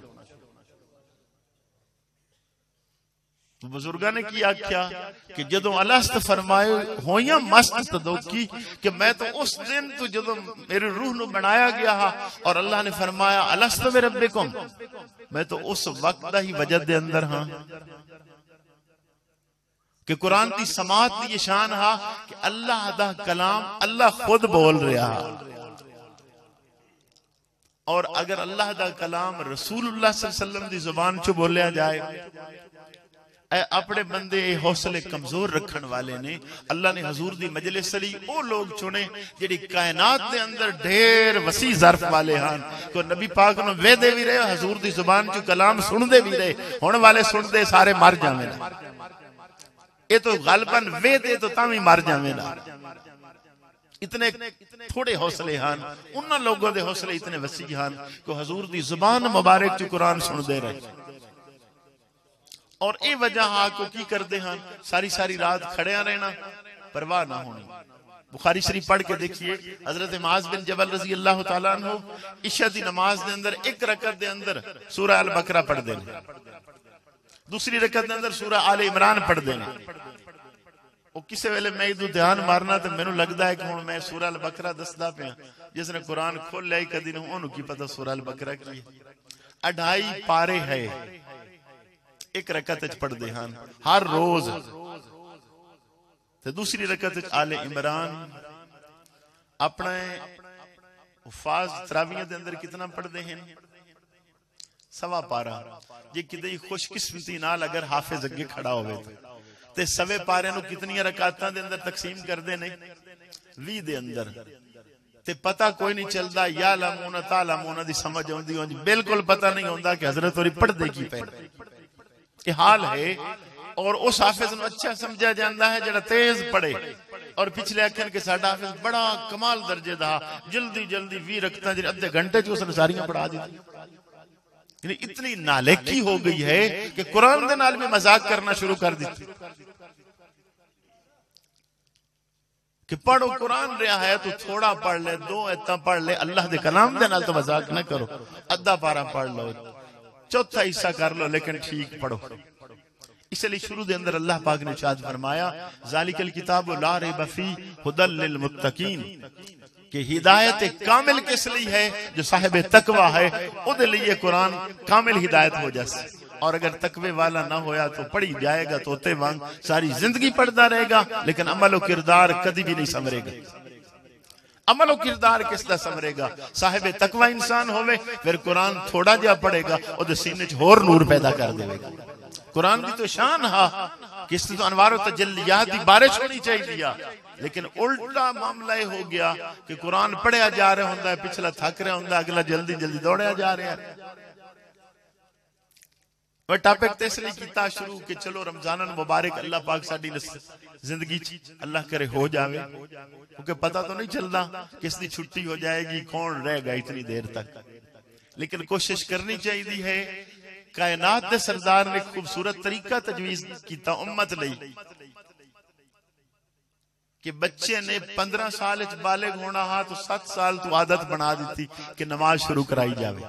बुजुर्गा ने की आख्या कि जदों अलस्त फरमाए होइयां मस्त तदोकी, कि मैं तो उस दिन तो जदों मेरी रूह नूं बनाया गया हा और अल्लाह ने फरमाया अलस्तु बिरब्बिकुम, मैं तो उस वक्त दा ही वजद दे अंदर हां। कि कुरान की समात की शान हा कि अल्लाह दा कलाम अल्लाह खुद बोल रहा, और अगर अल्लाह दा कलाम रसूलुल्लाह सल्लल्लाहु अलैहि वसल्लम दी जुबान चो बोलिया जाए, अपने बंदे हौसले कमजोर रखने वाले ने अल्लाह ने हजूर दी मजलिस ली वो लोग चुने जिहड़ी कायनात दे अंदर ढेर वसी ज़र्फ वाले हन। को नबी पाक नूं वेदे भी रहे, हजूर दी जुबान चो कलाम सुनदे भी रहे, हुण वाले सुनदे सारे मर जावे ना। ये तो गलबन वेदे तो तां भी मर जावे ना। इतने थोड़े हौसले हन, उन्हां लोगों दे हौसले इतने वसी हन कि हजूर दी जुबान मुबारक चो कुरान सुनदे रहे। और ये वजह हा को की करते हैं, सारी सारी रात खड़िया रहना, परवाह ना होनी। बुखारी शरीफ पढ़ के देखिए, हजरत मुआज़ बिन जबल रजी अल्लाह तआला अन्हु इशा दी नमाज दे अंदर एक रकत दे अंदर सूरह अल बकरा पढ़ देने, दूसरी रकत दे अंदर सूरह आले इमरान पढ़ देने। वो किसी वेले मैं इदू ध्यान मारना तो मैनू लगता है कि हुण मैं सूरह अल बकरा दसदा पिया, जिसने कुरान खोल लिया कदी नहीं ओनू की पता सूरह अल बकरा की है। 2.5 पारे है, एक रकत पढ़ते हैं हर रोज। तो दूसरी रकत आले इमरान अपने हुफाज तरावियां दे अंदर कितना पढ़ते हैं, 1.25 पारा। जे किते खुशकिस्मती नाल अगर हाफिज अगे खड़ा होवे ते 1.25 पारे नूं कितनियां रकातां दे अंदर तकसीम करदे ने, 20 दे अंदर। ते पता कोई नहीं चलता, या लमूना तालमूना दी समझ आउंदी होंदी, बिल्कुल पता नहीं होंदा कि हजरत होरी पढ़दे की पे। ये हाल है। और उस हाफिज नूं अच्छा समझा जाता है जिहड़ा तेज पढ़े, और पिछले आखन के साडा हाफिज बड़ा कमाल दर्जे दा जल्दी जल्दी 20 रकतां जे अद्धे घंटे च उसने सारियां पढ़ा दी। यानी इतनी नालायकी हो गई है कि कुरान दे नाल भी मजाक करना शुरू कर दी कि पढ़ो कुरान रहा है तो थोड़ा पढ़ ले, 2 आयतां पढ़ ले, अल्लाह दे कलाम दे नाल तो मजाक ना करो, अद्धा पारा पढ़ लो, चौथा हिस्सा कर लो, लेकिन ठीक पढ़ो। इसलिए शुरू दे अंदर अल्लाह पाक ने इरशाद फरमाया ज़ालिकल किताबु ला रैब फीह हुदल लिल मुत्तकीन, कि हिदायत कामिल किस लिए है, जो साहिब तकवा है उहदे लिए कुरान कामिल हिदायत हो जाए। और अगर तकवे वाला ना होया तो पढ़ी जाएगा तोते वांग सारी जिंदगी पढ़ता रहेगा, लेकिन अमल और किरदार कभी भी नहीं संवरेगा। अमल और किरदार किसदा संवरेगा? साहिब तकवा इंसान होवे, फिर कुरान थोड़ा जिहा पढ़ेगा ओदे सीने च होर नूर पैदा कर देगा। कुरान की तो शान हा कि इस तो अनवार और तजल्लियात की बारिश होनी चाहिए, लेकिन उल्टा मामला ये हो गया कि कुरान पढ़िया जा रहा होंदा है, पिछला थक रहा होंदा, अगला जल्दी जल्दी दौड़िया जा रहा है। वह टॉपिक तो इसलिए किया शुरू कि चलो रमजान मुबारक अल्लाह पाक साडी जिंदगी अल्लाह करे हो जावे, क्योंकि पता तो नहीं चलता किस दी छुट्टी हो जाएगी, कौन रहेगा इतनी देर तक। लेकिन कोशिश करनी चाहिए है। कायनात दे सरदार ने खूबसूरत तरीका तजवीज किया उम्मत लई कि बच्चे ने 15 साल बालिग होना हा तो 7 साल तो आदत बना दी कि नमाज शुरू कराई जावे।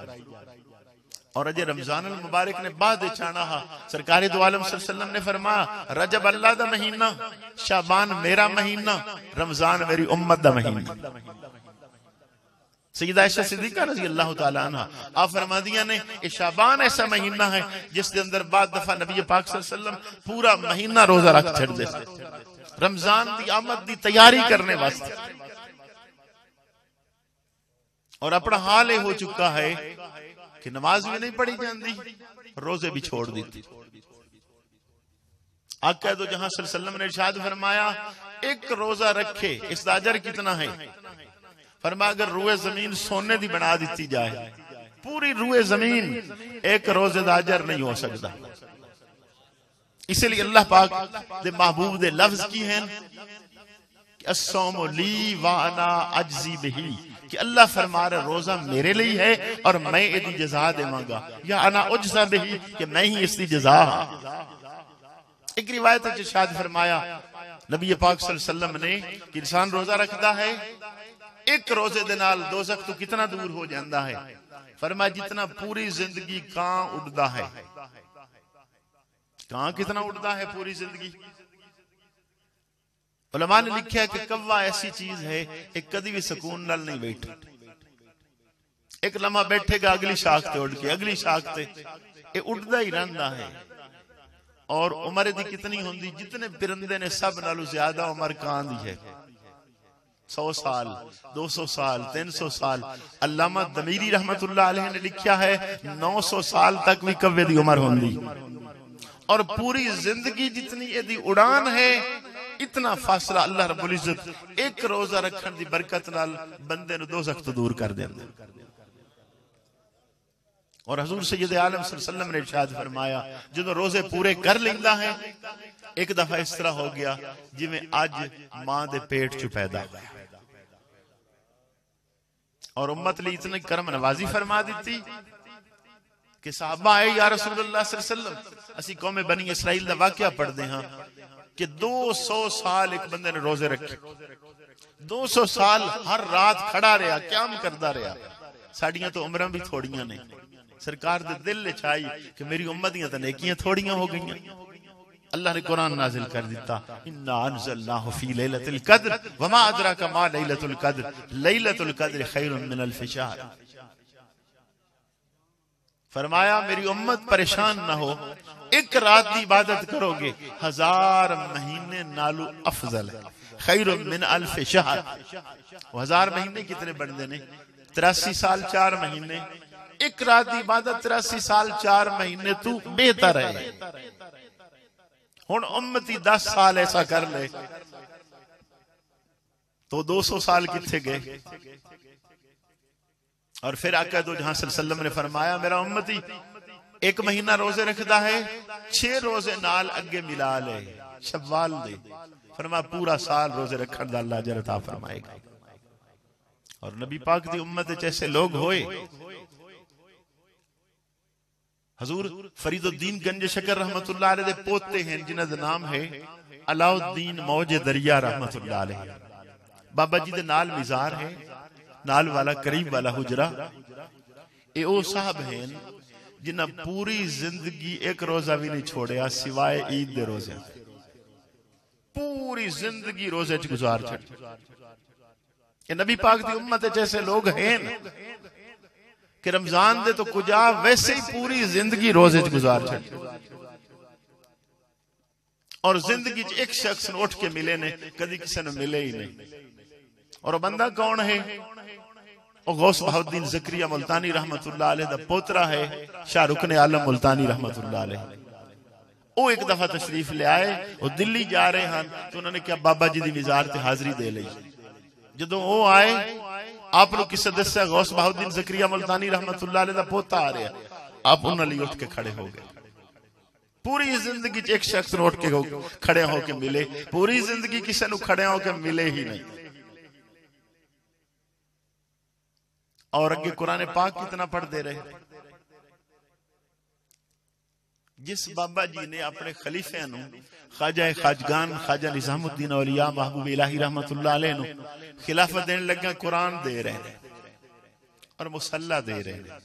और अजय रमजान अल मुबारक ने बाद चाना हा, सरकारी दो आलम सल्लल्लाहु अलैहि वसल्लम ने फरमाया रजब अल्लाह दा महीना, शाबान मेरा महीना, रमजान मेरी उम्मत दा महीना। सैयदा आयशा सिद्दीका रज़ी अल्लाह तआला अन्हा आप फरमादियां ने ये शाबान ऐसा महीना है जिसके अंदर बाद दफा नबी पाक सल्लल्लाहु अलैहि वसल्लम पूरा महीना रोजा रख छड़ दे रमजान दी आमद दी तैयारी करने वास्ते। और अपना हाल ये हो चुका है कि नमाज भी नहीं पढ़ी जाती, रोजे भी छोड़ देती। आका दो जहां सल्लल्लाहु अलैहि वसल्लम ने इरशाद फरमाया एक रोजा रखे इसका अजर कितना है? फरमाया अगर रूए जमीन सोने दी बना दी जाए, पूरी रूए जमीन एक रोजे दा अजर नहीं हो सकता। इसलिए अल्लाह पाक दे महबूब दे लफ्ज की हैं अस्सौमु ली व अना अजज़ी बिही, कि अल्लाह फरमा रहा रोजा मेरे लिए है और मैं इसकी जज़ा देवांगा, या अना उजज़ा बिही कि मैं ही इसकी जज़ा। एक रिवायत है इरशाद फरमाया नबी पाक सल्लल्लाहु अलैहि वसल्लम ने कि इंसान रोजा रखता है एक रोजे दे नाल दोज़ख तो कितना दूर हो जाता है? फरमाया जितना पूरी जिंदगी कां उड़दा है। कां कितना उड़दा है पूरी जिंदगी? उलमा ने लिखा है कि कव्वा ऐसी चीज है एक कभी भी सुकून नाल नहीं बैठे, एक लम्हा बैठेगा अगली शाख ते उड़ के अगली शाख ते ये उड़दा ही रहता है। और उम्र दी कितनी होंदी? जितने परिंदे ने सब नालों ज्यादा उम्र कां दी है। 100 साल 200 साल 300 साल। अल्लामा दमीरी रहमतुल्लाह अलैह ने लिखा है 900 साल तक भी कव्वे दी उम्र होंदी। और पूरी जिंदगी जितनी यदि उड़ान है इतना फासला अल्लाह रब्बुल इज्जत एक रोजा रखने दी बरकत नाल बंदे नु दोज़ख तो दूर कर देंदे। और हुजूर सैयद आलम सल्लल्लाहु अलैहि वसल्लम ने इरशाद फरमाया जो रोजे पूरे कर लेंदा है एक दफा इस तरह हो गया जिवें आज मां दे पेट च पैदा होया। और उम्मत लिए इतनी करम नवाजी फरमा दी कि साहबा आए या रसूलुल्लाह सल्लल्लाहु अलैहि वसल्लम असी कौम बनी इसराइल दा वाकया पढ़दे हां कि 200 साल एक बंदे ने रोजे रखे, 200 साल हर रात खड़ा रहा, क्याम करदा रहा। साड़ियां तो उम्रां भी थोड़ियां ने। सरकार दे दिल विच आई कि मेरी उम्मत दियां तां नेकियां थोड़ियां हो गईयां। अल्लाह ने कुरान नाजिल कर दिता इन्ना अनज़लनाहु फी लैलतिल क़द्र वमा अदराका मा लैलतुल क़द्र लैलतुल क़द्र खैरुम मिन अल्फ शहर। फरमाया मेरी उम्मत परेशान ना हो, एक रात की इबादत करोगे 1000 महीने नालू अफजल है। खैरुम मिन अल्फ शहर। 1000 महीने कितने बनते ने? 83 साल 4 महीने। एक रात की इबादत 83 साल 4 महीने तू बेहतर है। हुण उम्मती 10 साल ऐसा कर ले तो 200 साल किथे गए? और फिर आका दो जहां सल्लल्लाहु अलैहि वसल्लम ने फरमाया मेरा उम्मती एक महीना रोजे रखता है 6 रोजे नाल अगे मिला ले शव्वाल दे फरमा पूरा साल रोजे रखने दा अल्लाह अजर अता फरमाएगा। और नबी पाक दी उम्मत च ऐसे लोग होए, हजूर फरीदुद्दीन गंज शकर रहमतुल्लाह अलैह दे पोते हैं जिन्हां दा नाम है अलाउद्दीन मौजे दरिया रहमतुल्लाह अलैह। बाबा जी दे नाल मिजार है, नाल वाला करीब वाला हुजरा। ए ओ साहब हैं जिन्हां पूरी जिंदगी एक रोजा भी नहीं छोड़िया सिवाय ईद दे रोजे। पूरी जिंदगी रोजे च गुजार छड़ी। नबी पाक दी उम्मत च ऐसे लोग हैं कि रमजान दे तो कुजा वैसे ही पूरी जिंदगी रोजे च गुजार छड़ी। और जिंदगी च एक शख्स उठ के मिले ने, कभी किसी ने मिले ही नहीं। और बंदा कौन है? गौस बहाउद्दीन ज़करिया मुल्तानी रहमतुल्लाह अलैह दा पोतरा है शाहरुख ने आलम मुल्तानी रहमतुल्लाह अलैह। वो एक दफा तशरीफ ले आए, वो दिल्ली जा रहे हैं तो उन्होंने क्या बाबा जी दी मिजार ते हाजिरी दे ली। जदों वो आए आप लोग किसे दस्या गौस बहाउद्दीन ज़करिया मुल्तानी रहमतुल्लाह अलैह दा पोता आ रहा, आप उन्होंने लिए उठ के खड़े हो गए। पूरी जिंदगी च एक शख्स उठ के खड़े होके मिले, पूरी जिंदगी किसी को खड़े होके मिले ही नहीं। और अगे कुरान पाक कितना पढ़ते रहे। जिस बाबा जी ने अपने खलीफे नु ख्वाजा खाजगान ख्वाजा निजामुद्दीन औलिया महबूब इलाही रहमतुल्लाह अलैह नु खिलाफत देने लगा, कुरान दे रहे हैं और मुसल्ला दे रहे हैं।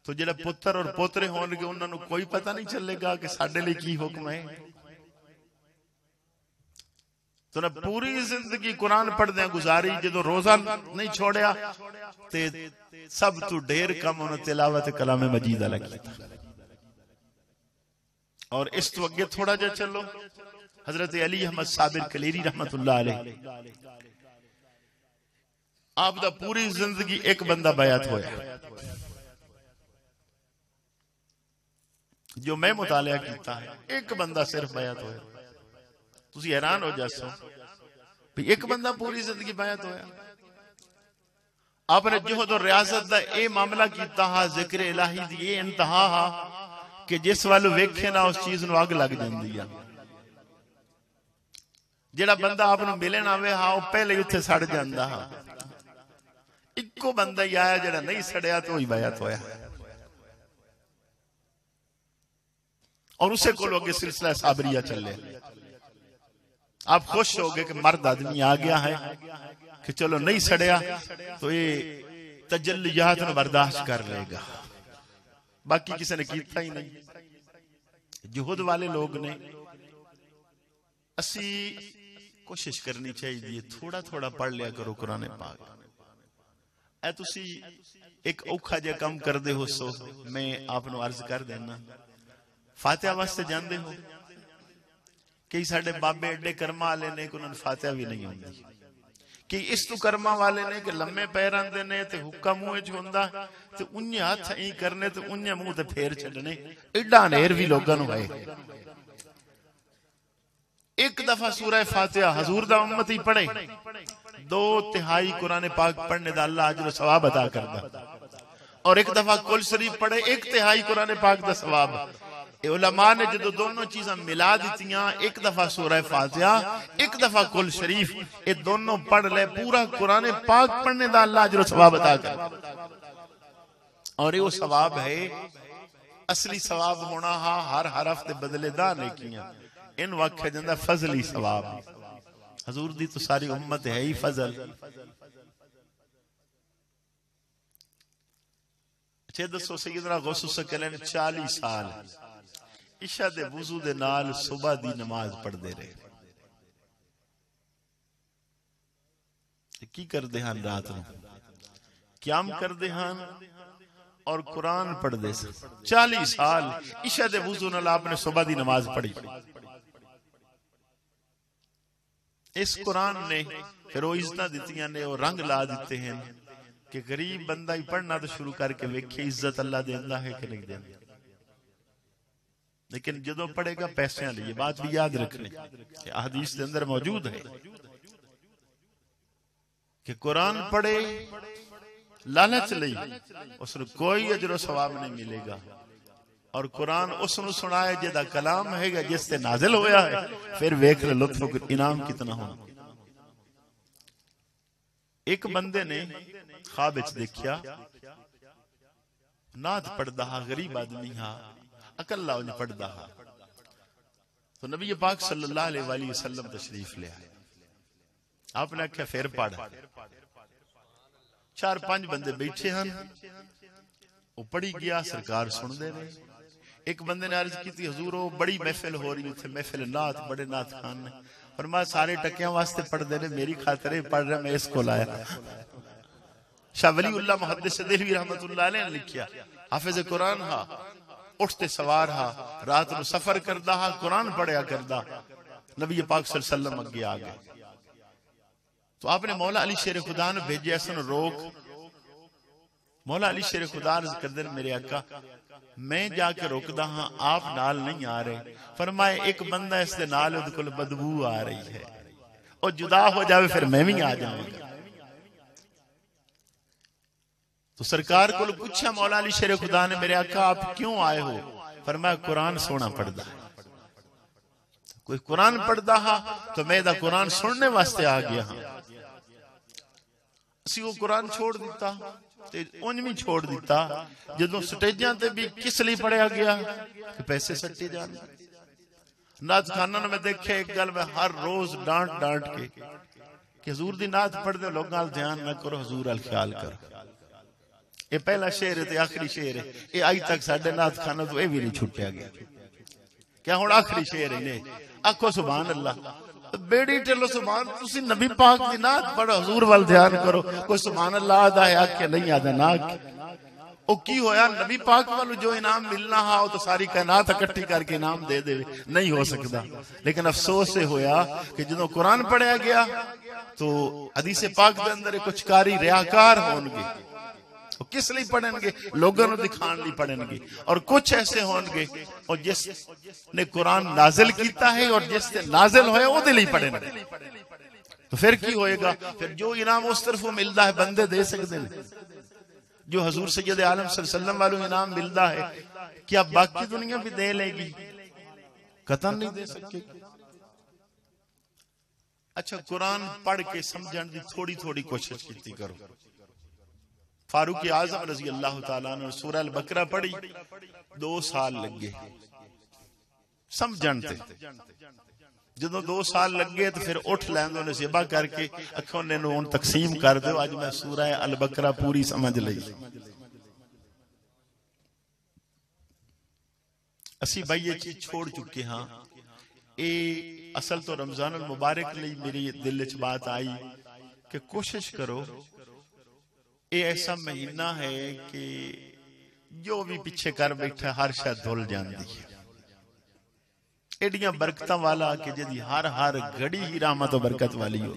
तो जेड़ा पुत्र और पोतरे होंगे उन्होंने कोई पता नहीं चलेगा कि साडे लिए की हुक्म है। तो ना पूरी जिंदगी कुरान पढ़दे गुजारी, जो रोजा नहीं छोड़िया ते सब तो ढेर कम उन्होंने तिलावत कलाम मजीद लगी। और इस तो अगे थोड़ा जा चलो, हजरत अली अहमद साबिर कलेरी रहमतुल्लाह अलैह, आप दा पूरी जिंदगी एक बंदा बयात होया जो मैं मुतालिया कीता है, एक बंदा सिर्फ बयात होया। तुसी हैरान हो जासो भी एक बंदा पूरी जिंदगी बयात होया। आपने जोहद और रियासत दा ए मामला कीता हा, जिक्र इलाही दी ए इंतहा हा कि जिस वाल वेखे ना उस चीज नूं अग लग जांदी है। जेड़ा बंदा आपनूं मिलन आवे हा वो पहले उत्थे सड़ जांदा हा। इक्को बंदा ही आया जेड़ा नहीं सड़िया तो ही बयात होया। और उसे को लोग सिलसिला साबरिया चले। आप खुश हो गए कि मर्द आदमी आ गया है कि चलो नहीं सड़िया तो ये तजल्लियात को बर्दाश्त कर लेगा। बाकी किसी ने कीता ही नहीं। जुहद वाले लोग ने असी कोशिश करनी चाहिए, थोड़ा थोड़ा पढ़ लिया करो कुरान पाक। ऐ तुसी एक औखा जिहा काम करदे हो सो मैं आपनूं अर्ज कर देना, फातिहा वास्ते जांदे हो। कई साडे बाबे एडे कर्मा वाले ने कि उन्होंने फातिहा भी नहीं आउंदी। कि इस तू कर्मा वाले ने कि लम्मे पैर आंदे ने ते हुक्का मुंह च हुंदा ते उन्ने हाथ ई करने ते उन्ने मुंह ते फेर छड्डने। एडा नेर भी लोगां नूं है। एक दफा सूरह फातिहा हजूर दा उम्मत ही पढ़े, 2/3 कुरान पाक पढ़ने दा अल्लाह अजर सवाब अता करदा। और एक दफा कुल शरीफ पढ़े 1/3 कुरान पाक दा सवाब। उलमा ने जो दोनों चीज़ां मिला दितियां, एक दफा सूरह फातिहा एक दफा कुल शरीफ, ये दोनों पढ़ ले पूरा कुरान पाक पढ़ने दा अल्लाह अजर सवाब अता कर। और ये सवाब है असली सवाब होना हा हर हरफ दे बदले दा नेकियां। इन वक्त जंदा फजली सवाब। हजूर दी तो सारी उम्मत है ही फजल। छे दसो सैयदना गौस सकलैन 40 साल इशा दे वुजू दे नाल सुबह दी नमाज पढ़ते रहे। की करते हैं रात नूं क्याम करते हैं और कुरान पढ़ते सन। 40 साल इशा दे वुजू नाल आपने सुबह दी नमाज पढ़ी। इस कुरान ने फिर वो इज्जत दित्तियां ने, वो रंग ला दिते हैं कि गरीब बंदा ही पढ़ना तो शुरू करके वेखे इज्जत अल्लाह देंदा है कि नहीं देंदा। लेकिन जदों पढ़ेगा पैसे लिए, बात भी याद रखनी हदीस के अंदर मौजूद है कि कुरान पढ़े लालच लई उसको कोई अजर सवाब नहीं मिलेगा। और कुरान उसनू सुनाए जिहदा कलाम हैगा, जिस ते नाजिल होया है, फिर वेख ले लुत्फ इनाम कितना हो। एक बंदे ने ख्वाब विच देखिया नात पढ़दा हा, गरीब आदमी हा, अकल्ला उन्हें पढ़दा हा। तो नबी पाक सल्लल्लाहु अलैहि वसल्लम तशरीफ ले आए। आपने आख्या फिर पढ़। 4-5 बंदे बैठे हैं, वो पढ़ी गया, सरकार सुनते ने। एक बंदे ने अर्ज की, हुजूर वो बड़ी महफिल हो रही, उत्थे महफिल नात, बड़े नात खान ने, फरमाया सारे टकियां वास्ते पढ़ते ने, मेरी खातिर पढ़ रहा, मैं इसको लाया। शाह वलीउल्लाह मुहद्दिस देहलवी रहमतुल्लाह अलैह ने लिखिया, हाफिज कुरान हा, उठते सवार हा, रात को सफर करदा हा, कुरान पढ़िया करदा। नबी पाक सल्लल्लाहु अलैहि वसल्लम अगे आ गए। तो आपने मौला अली शेर खुदा ने भेजे सन रोक। मौला अली शेर खुदा करदे मेरे आका, मैं जाके रोकदा हाँ, आप नाल नहीं आ रहे। फरमाए एक बंदा इस दे नाल उहदे कोल बदबू आ रही है, और जुदा हो जावे फिर मैं भी आ जाऊंगा। तो सरकार को पूछा मौला अली शेर खुदा ने, मेरे आका आप क्यों आए हो? फरमाया कुरान सोना पढ़दा। कोई कुरान पढ़दा हा तो मैं दा कुरान सुनने वास्ते आ गया हाँ। असी वो कुरान छोड़ दिता ते उंज भी छोड़ दिता। जदों स्टेजां ते भी किस लिए पढ़िया गया कि पैसे सट्टे जाने। नात खाना में देखे एक गल में हर रोज डांट डांट के कि हजूर दी नात पढ़दे लोगों नाल ध्यान न करो, हजूर अल ख्याल करो। ये पहला शेर है ते आखिरी शेर है। ये अज तक साडे नात खाना तो यह भी नहीं छुट्टिया गया। क्या हुण आखिरी शेर है ने, आखो सुभान अल्लाह। बेड़ी टेलो सुभान, तुसी नबी पाक दी नात पढ़ो, हजूर वाल ध्यान करो। कोई सुभान अल्लाह आदा है आके नहीं आदा ना। ओ की होया, नबी पाक वालू जो इनाम मिलना हा वो तो सारी कायनात इकट्ठी करके इनाम दे दे, नहीं हो सकता। लेकिन अफसोस से होया कि जदों कुरान पढ़िया गया तो हदीस पाक दे अंदर कुछ कारी रियाकार होणगे। वो किस लिए पढ़ेंगे? लोगों को दिखाने लिए पढ़ेंगे। और कुछ ऐसे होंगे और जिसने कुरान नाजिल किया है और जिसने नाजिल होया वो लिए पढ़ेंगे। तो फिर की होएगा? फिर जो इनाम उस तरफ मिलता है बंदे दे सकते हैं। जो हजूर सैयद आलम सल्लल्लाहु अलैहि वसल्लम वालों इनाम मिलता है, क्या बाकी दुनिया भी दे लेगी? कतन नहीं दे सकेगी। अच्छा, कुरान पढ़ के समझने की थोड़ी थोड़ी कोशिश की करो। फारूक आजम रजी अल्लाह तआला ने सूरह अल बकरा पढ़ी, 2 साल लगे समझण ते। जदों 2 साल लगे तो फिर उठ लैंदे ने सेबा करके अखों ने हुण तकसीम कर दो, अज मैं सूरह अल बकरा पूरी समझ लई। असी भाई ये चीज छोड़ चुके हाँ। ये असल तो रमजान अल मुबारक लई मेरी दिल च बात आई कि कोशिश करो, ये ऐसा महीना है कि जो भी पीछे कर बैठा हर शायद धुल जाती है। एडियां बरकतां वाला कि जिहदी हर हर घड़ी ही रहमत और बरकत वाली हो।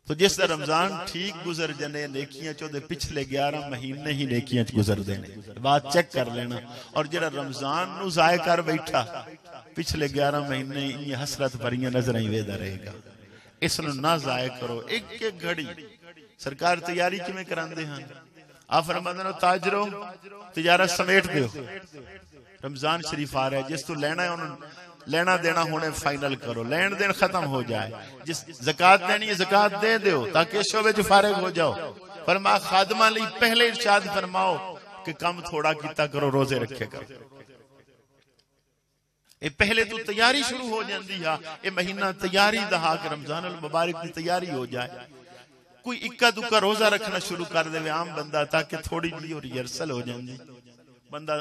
तो जिस रमजान ठीक गुजर जाने, नेकियां चोदे पिछले 11 महीने ही नेकियां च गुजरदे ने। बात चेक कर लेना। और जिहड़ा रमजान नूं ज़ाय कर बैठा पिछले 11 महीने इं हसरत भरियां नजरां ही वेदा रहेगा। इसनूं ना ज़ाय करो। एक एक घड़ी सरकार तैयारी किवें करांदे हैं? आप फरमांदे ने ताजरो तिजारत समेट दियो, रमजान शरीफ आ रहा है, जिस तू लेना है उन्होंने लेना देना होने फाइनल करो, लेन देन खत्म हो जाए। जिस ज़कात देनी है ज़कात दे दो ताकि शोबे च फारिग हो जाओ। फरमा खादमा लई पहले इरशाद फरमाओ कि कम थोड़ा कीता करो, रोजे रखे करो। ये पहले तो तैयारी शुरू हो जाती है। ये महीना तैयारी दा हा कि रमजान अल मुबारक की तैयारी हो जाए। कोई इक्का दुक्का रोजा रखना शुरू कर दे आम बंदा, ताकि थोड़ी जी रिहर्सल हो जाती, बंदा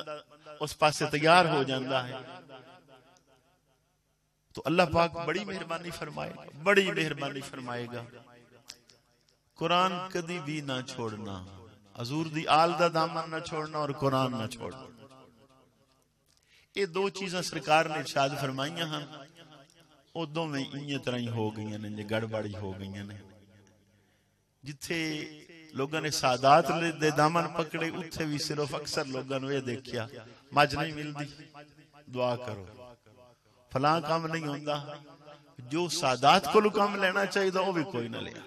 उस पासे तैयार हो जाता है। तो अल्लाह पाक बड़ी मेहरबानी फरमाएगा, बड़ी मेहरबानी फरमाएगा। कुरान कदी भी ना छोड़ना, हजूर दी आल दा दामन ना छोड़ना और कुरान ना छोड़ना। ये 2 चीज़ां सरकार ने इरशाद फरमाइयां हैं, वो दोवें इं तरह ही हो गई ने, गड़बड़ी हो गई ने। जिथे लोगों ने सादात दे दामन पकड़े, उत्थे भी सिर्फ अक्सर लोगों ने यह देखा मज नहीं मिलती, दुआ करो फलां काम नहीं होता। जो सादात को काम लेना चाहिए वो भी कोई ना लिया।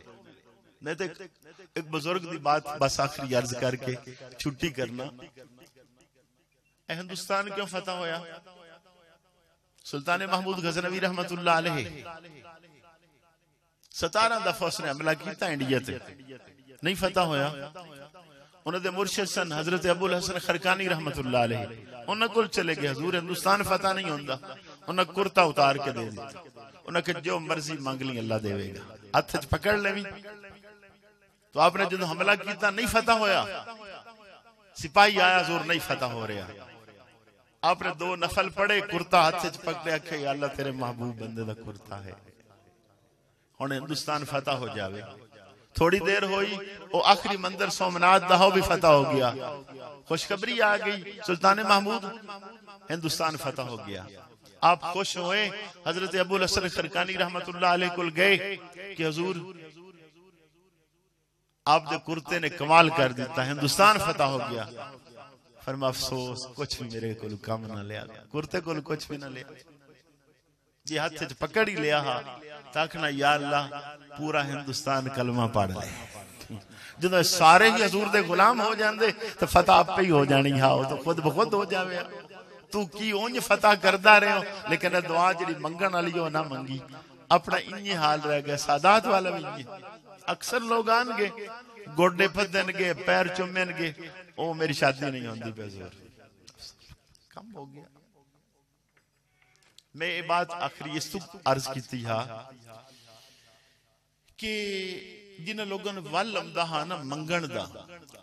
नहीं तो एक बुजुर्ग की बात बस आखिरी अर्ज करके छुट्टी करना। हिंदुस्तान क्यों फतह होया? सुल्तान महमूद गजनवी रहमतुल्लाह अलैह 17 दफा उसने हमला किया इंडिया ते, नहीं फतह होया। उन्होंने मुर्शिद सन हजरत अबुल हसन खरकानी रहमतुल्लाह अलैह, उन्होंने कोल चले गए, हजूर हिंदुस्तान फतह नहीं होता। उन्हें कुर्ता उतार के दे दिया, उन्हें जो मर्जी मांग ली अल्लाह देवेगा, हाथ च पकड़ लेवी। तो आपने जो हमला किया नहीं फतह होया, सिपाही आया, हजूर नहीं फतह हो रहा। आपने 2 नफल पढ़े, कुर्ता हाथ च पकड़े, आखे अल्लाह तेरे महबूब बंदे दा कुर्ता है, हुण हिंदुस्तान फतह हो जावे। थोड़ी देर हुई, वो आखिरी मंदिर सोमनाथ दा भी फतह हो गया, खुशखबरी आ गई, सुल्तान महमूद हिंदुस्तान फतह हो गया। आप खुश हुए, हजरत अबुल हसन खरकानी रहमतुल्लाह अलैह कुल गए कि हुजूर आप दे कुर्ते ने कमाल कर दिता, हिंदुस्तान फतह हो गया। फरमा अफसोस कुछ भी मेरे को कम ना लिया, कुर्ते को कुछ भी ना लिया जी, हाथ च पकड़ ही लिया हा ताकना या अल्लाह पूरा हिंदुस्तान कलमा पढ़ ले। जो सारे ही हजूर दे गुलाम हो जाते तो फतह आप ही हो जानी, हाँ वो तो खुद ब खुद हो जावे। तू की उंज फतह करदा रहे हो, लेकिन दुआ जी मंगन वाली हो ना मंगी, अपना इंज हाल रह गया। सादात वाला भी अक्सर लोग आनगे, गोडे फदनगे, पैर चुमेनगे, ओ मेरी शादी नहीं होती पे जोर कम हो गया। मैं ये बात आखिरी इस अर्ज की हा कि जिन्हें लोगों ने वल आंदा हा ना मंगण दा,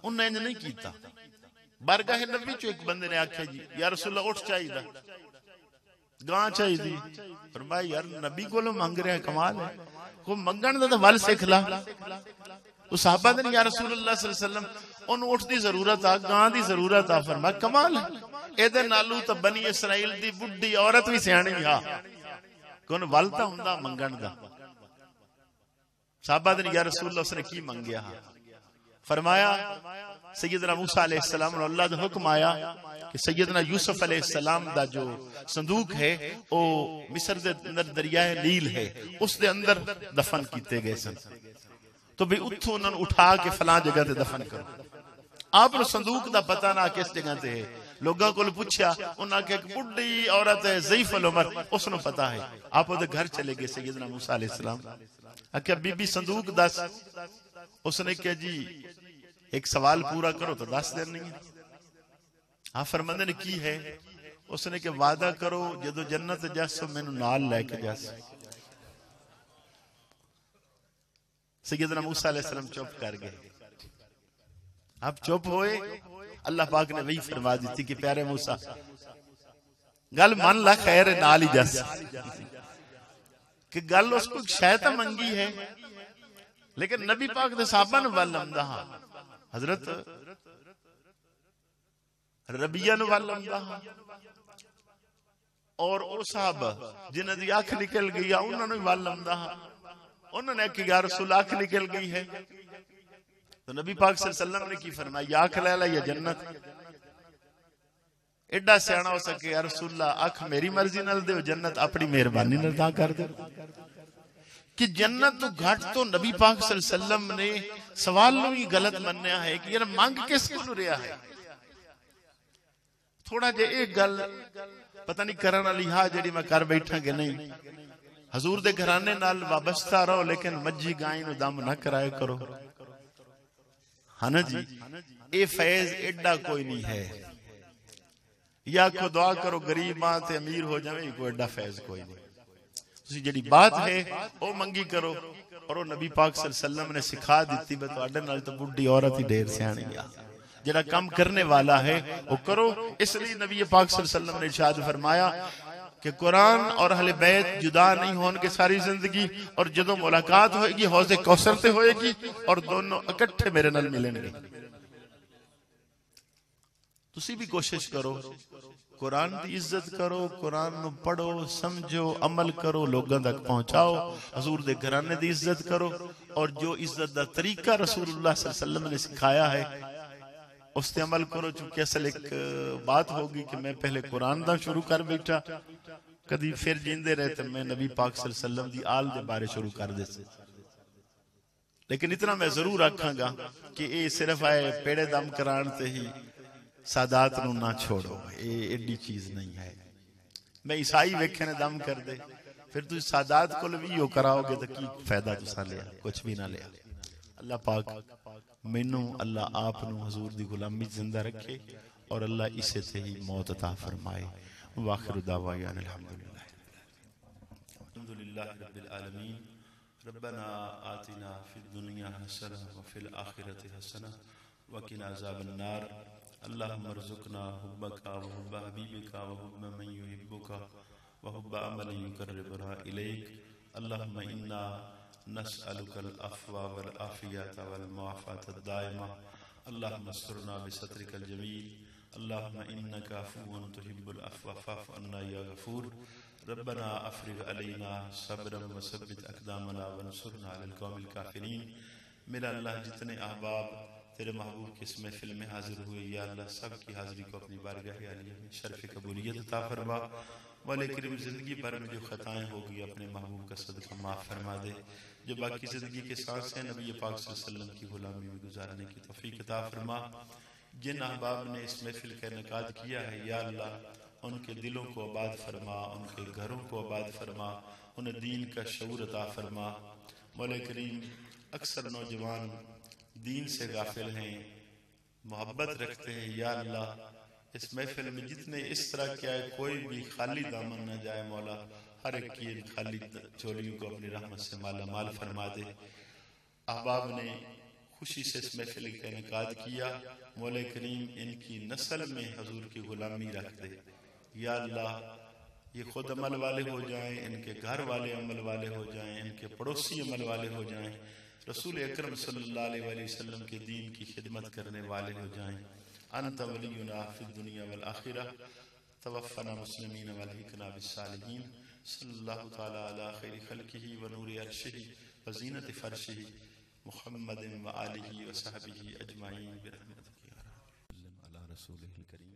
उन्हें इंज नहीं कीता। बारगाह नबी चो एक बंदे ने आख्या जी या रसूल उठ चाहिए, गां चाहिए, फरमाया यार नबी कोलों मंग रहा है, कमाल है, को मंगण दा तो वल सिख ला। उस साहबा ने या रसूल अल्लाह सल्लल्लाहु अलैहि वसल्लम उन उठ दी जरूरत आ, गां दी जरूरत आ। फरमाया कमाल है, एदे नालू तो बनी इसराइल दी बुढ़ी औरत भी सियाणी हा, कोन वल ता हुंदा मंगण दा। साहबा ने या रसूल अल्लाह उसने की मंगया? फरमाया सैयदना मूसा अलैहिस्सलाम ने अल्लाह दा हुक्म आया कि सैयदना यूसुफ अलैहिस्सलाम दा जो संदूक है वो मिस्र दे अंदर दरियाए नील है, उस दे अंदर दफन किए गए सन। तो भी उठो उन्होंने उठा के फलां जगह ते दफन करो। आप संदूक दा पता ना किस जगह ते है, लोगों को पूछा, उन्हें एक बुढ़ी औरत है ज़ईफ अल उमर, उसने पता है। आप उधर घर चले गए सैयदना मूसा अलैहिस्सलाम, आख्या बीबी संदूक दस। उसने कहा जी एक सवाल पूरा करो तो 10 दिन नहीं है। हाँ फरमांदे ने की है? उसने के वादा करो जदों जन्नत जासो मैनू नाल लेके जास। सैयदना मूसा अलैहिस्सलाम चुप कर गए। आप चुप होए, अल्लाह पाक ने वही फरमा दी कि प्यारे मूसा गल मन ला, खैर नाल ही जस कि गल उसको शायद मंगी है, लेकिन नबी पाक दे साहबा ने वल आंदा हा, हजरत रबिया ने वल आंदा हा, और ओ साहब जिन्हां दी अख निकल गई उन्होंने वल आंदा हा। उन्होंने कहा या रसूल अख निकल गई है, तो नबी पाक सल्लल्लाहु अलैहि वसल्लम ने की फरमाया अख ले ला या जन्नत। एडा सियाना हो सके या रसूल अख मेरी मर्जी नाल दे, जन्नत अपनी मेहरबानी नाल दा कर दे। कि जन्नत तो घट तो नबी पाक सल्लल्लाहु अलैहि वसल्लम ने सवाल नु ही गलत मन्या है कि यार मांग किस को रिया है। थोड़ा जे एक गल पता नहीं करन वाली हा जेडी मैं कर बैठा कि नहीं, हजूर दे घराने नाल वाबस्ता रहो, लेकिन मज्जी गाय नु दम ना कराए करो। हाँ ना जी, ये फैज एडा कोई नहीं है। या को दुआ करो गरीब मां ते अमीर हो जावे, कोई एडा फैज कोई नहीं। तुसी जेडी बात है वो मंगी करो, और वो नबी पाक सल्लल्लाहु अलैहि वसल्लम ने सिखा दी। तुहाडे नाल तो बुढ़ी औरत ही ढेर सियाणी आ, जेड़ा काम करने वाला है वो करो। इसलिए नबी पाक सल्लल्लाहु अलैहि वसल्लम ने इरशाद फरमाया कि कुरान और अहले बैत जुदा नहीं होंगे सारी जिंदगी, और जदों मुलाकात होएगी हौज़े कौसर ते होएगी, और दोनों इकट्ठे मेरे नाल मिलेंगे। तुसी भी कोशिश करो, कुरान की इज्जत करो, कुरान नु पढ़ो, समझो, अमल करो, लोगों तक पहुंचाओ। हजूर दे घराने की इज्जत करो, और जो इज्जत का तरीका रसूलुल्लाह सल्लल्लाहु अलैहि वसल्लम ने सिखाया है उस ते अमल करो। चूंकि असल एक बात होगी कि मैं पहले कुरान दा शुरू कर बैठा, कदी फिर जींदे रहे तो मैं नबी पाक सल्लल्लाहु अलैहि वसल्लम दी आल दे बारे शुरू कर दे। लेकिन इतना मैं जरूर आखांगा कि ये सिर्फ आए पेड़े दम करान ते ही सादात नू ना छोड़ो, ये एडी चीज नहीं है। मैं ईसाई वेखे ने दम कर दे, फिर तुम सादात को भी यो कराओगे तो की फायदा तुसा लिया, कुछ भी ना लिया। अल्लाह पाक मैनू अल्लाह आप नू हजूर दी गुलामी जिंदा रखे और अल्लाह इसे से ही मौत अता फरमाए। वाखिर दावाया अल्हम्दुलिल्लाह रब्बिल आलमीन। रब्बना आतिना फिद दुनिया हसना व फिल आखिरति हसना व किना अज़ाबन नार। अल्लाहुम्मा रज़ुक़ना हुब्बका व हुब्ब हबीबिका व हुब्ब मन युहिब्बुका व हुब्ब अमलन युक़र्रिबुना इलैक। अल्लाहुम्मा इन्ना नस्अलुकल अफ़्वा वल आफ़ियता वल मुआफ़ातद दाइमा। अल्लाहुम्मा अस्रना बिसत्रिकल जमील। अल्लाहुम्मा इन्नका अफ़ुव्वुन तुहिब्बुल अफ़्वा फ़अफ़ु अन्ना या गफ़ूर। रब्बना अफ़्रिग़ अलैना सब्रन व सब्बित अक़दामना वंसुरना अलल क़ौमिल काफ़िरीन। मेरा अल्लाह जितने अहबाब तेरे महबूब की इस महफिल में हाजिर हुए, या अल्लाह सब की हाजिरी को अपनी बारगाह आलिया में शर्फ़ कबूलियत अता फरमा। वाले करीम ज़िंदगी भर में जो ख़ताएँ होगी अपने महबूब का सदका माफ़ फरमा दे। जो बाकी ज़िंदगी के सांसें नबी पाक सल्लल्लाहु अलैहि वसल्लम की गुलामी में गुजारने की तौफ़ीक़ अता फरमा। जिन अहबाब ने इस महफिल का इनेकाद किया है, या अल्लाह उनके दिलों को आबाद फरमा, उनके घरों को आबाद फरमा, उन्हें दीन का शऊर अता फरमा। मौला करीम अक्सर नौजवान दीन से गाफिल हैं, मोहब्बत रखते हैं, या अल्लाह इस महफिल में जितने इस तरह क्या है कोई भी खाली दामन न जाए मौला, हर एक की खाली चोलियों को अपनी रहमत से माला माल फरमा दे। अहबाब ने खुशी से इस महफिल का इनेकाद किया, मौला करीम इनकी नस्ल में हजूर की गुलामी रख दे। या अल्लाह ये खुद अमल वाले हो जाएं, इनके घर वाले अमल वाले हो जाएं, इनके पड़ोसी अमल वाले हो जाएं, रसूल अकरम सल्लल्लाहु अलैहि वसल्लम के दीन की खिदमत करने वाले हो जाएं। अंत वलियुना फिद दुनिया वल आखिरह तवफ़्फ़ना मुस्लिमीन व अलहिक़ना बिस्सालिहीन। सल्लल्लाहु तआला अला खैरि खल्क़िही व नूरि अर्शिही व ज़ीनति फ़र्शिही मुहम्मदिन व आलिही व सहबिही अजमाईन बिरहमतिका या अरहम अला रसूलिहिल करीम।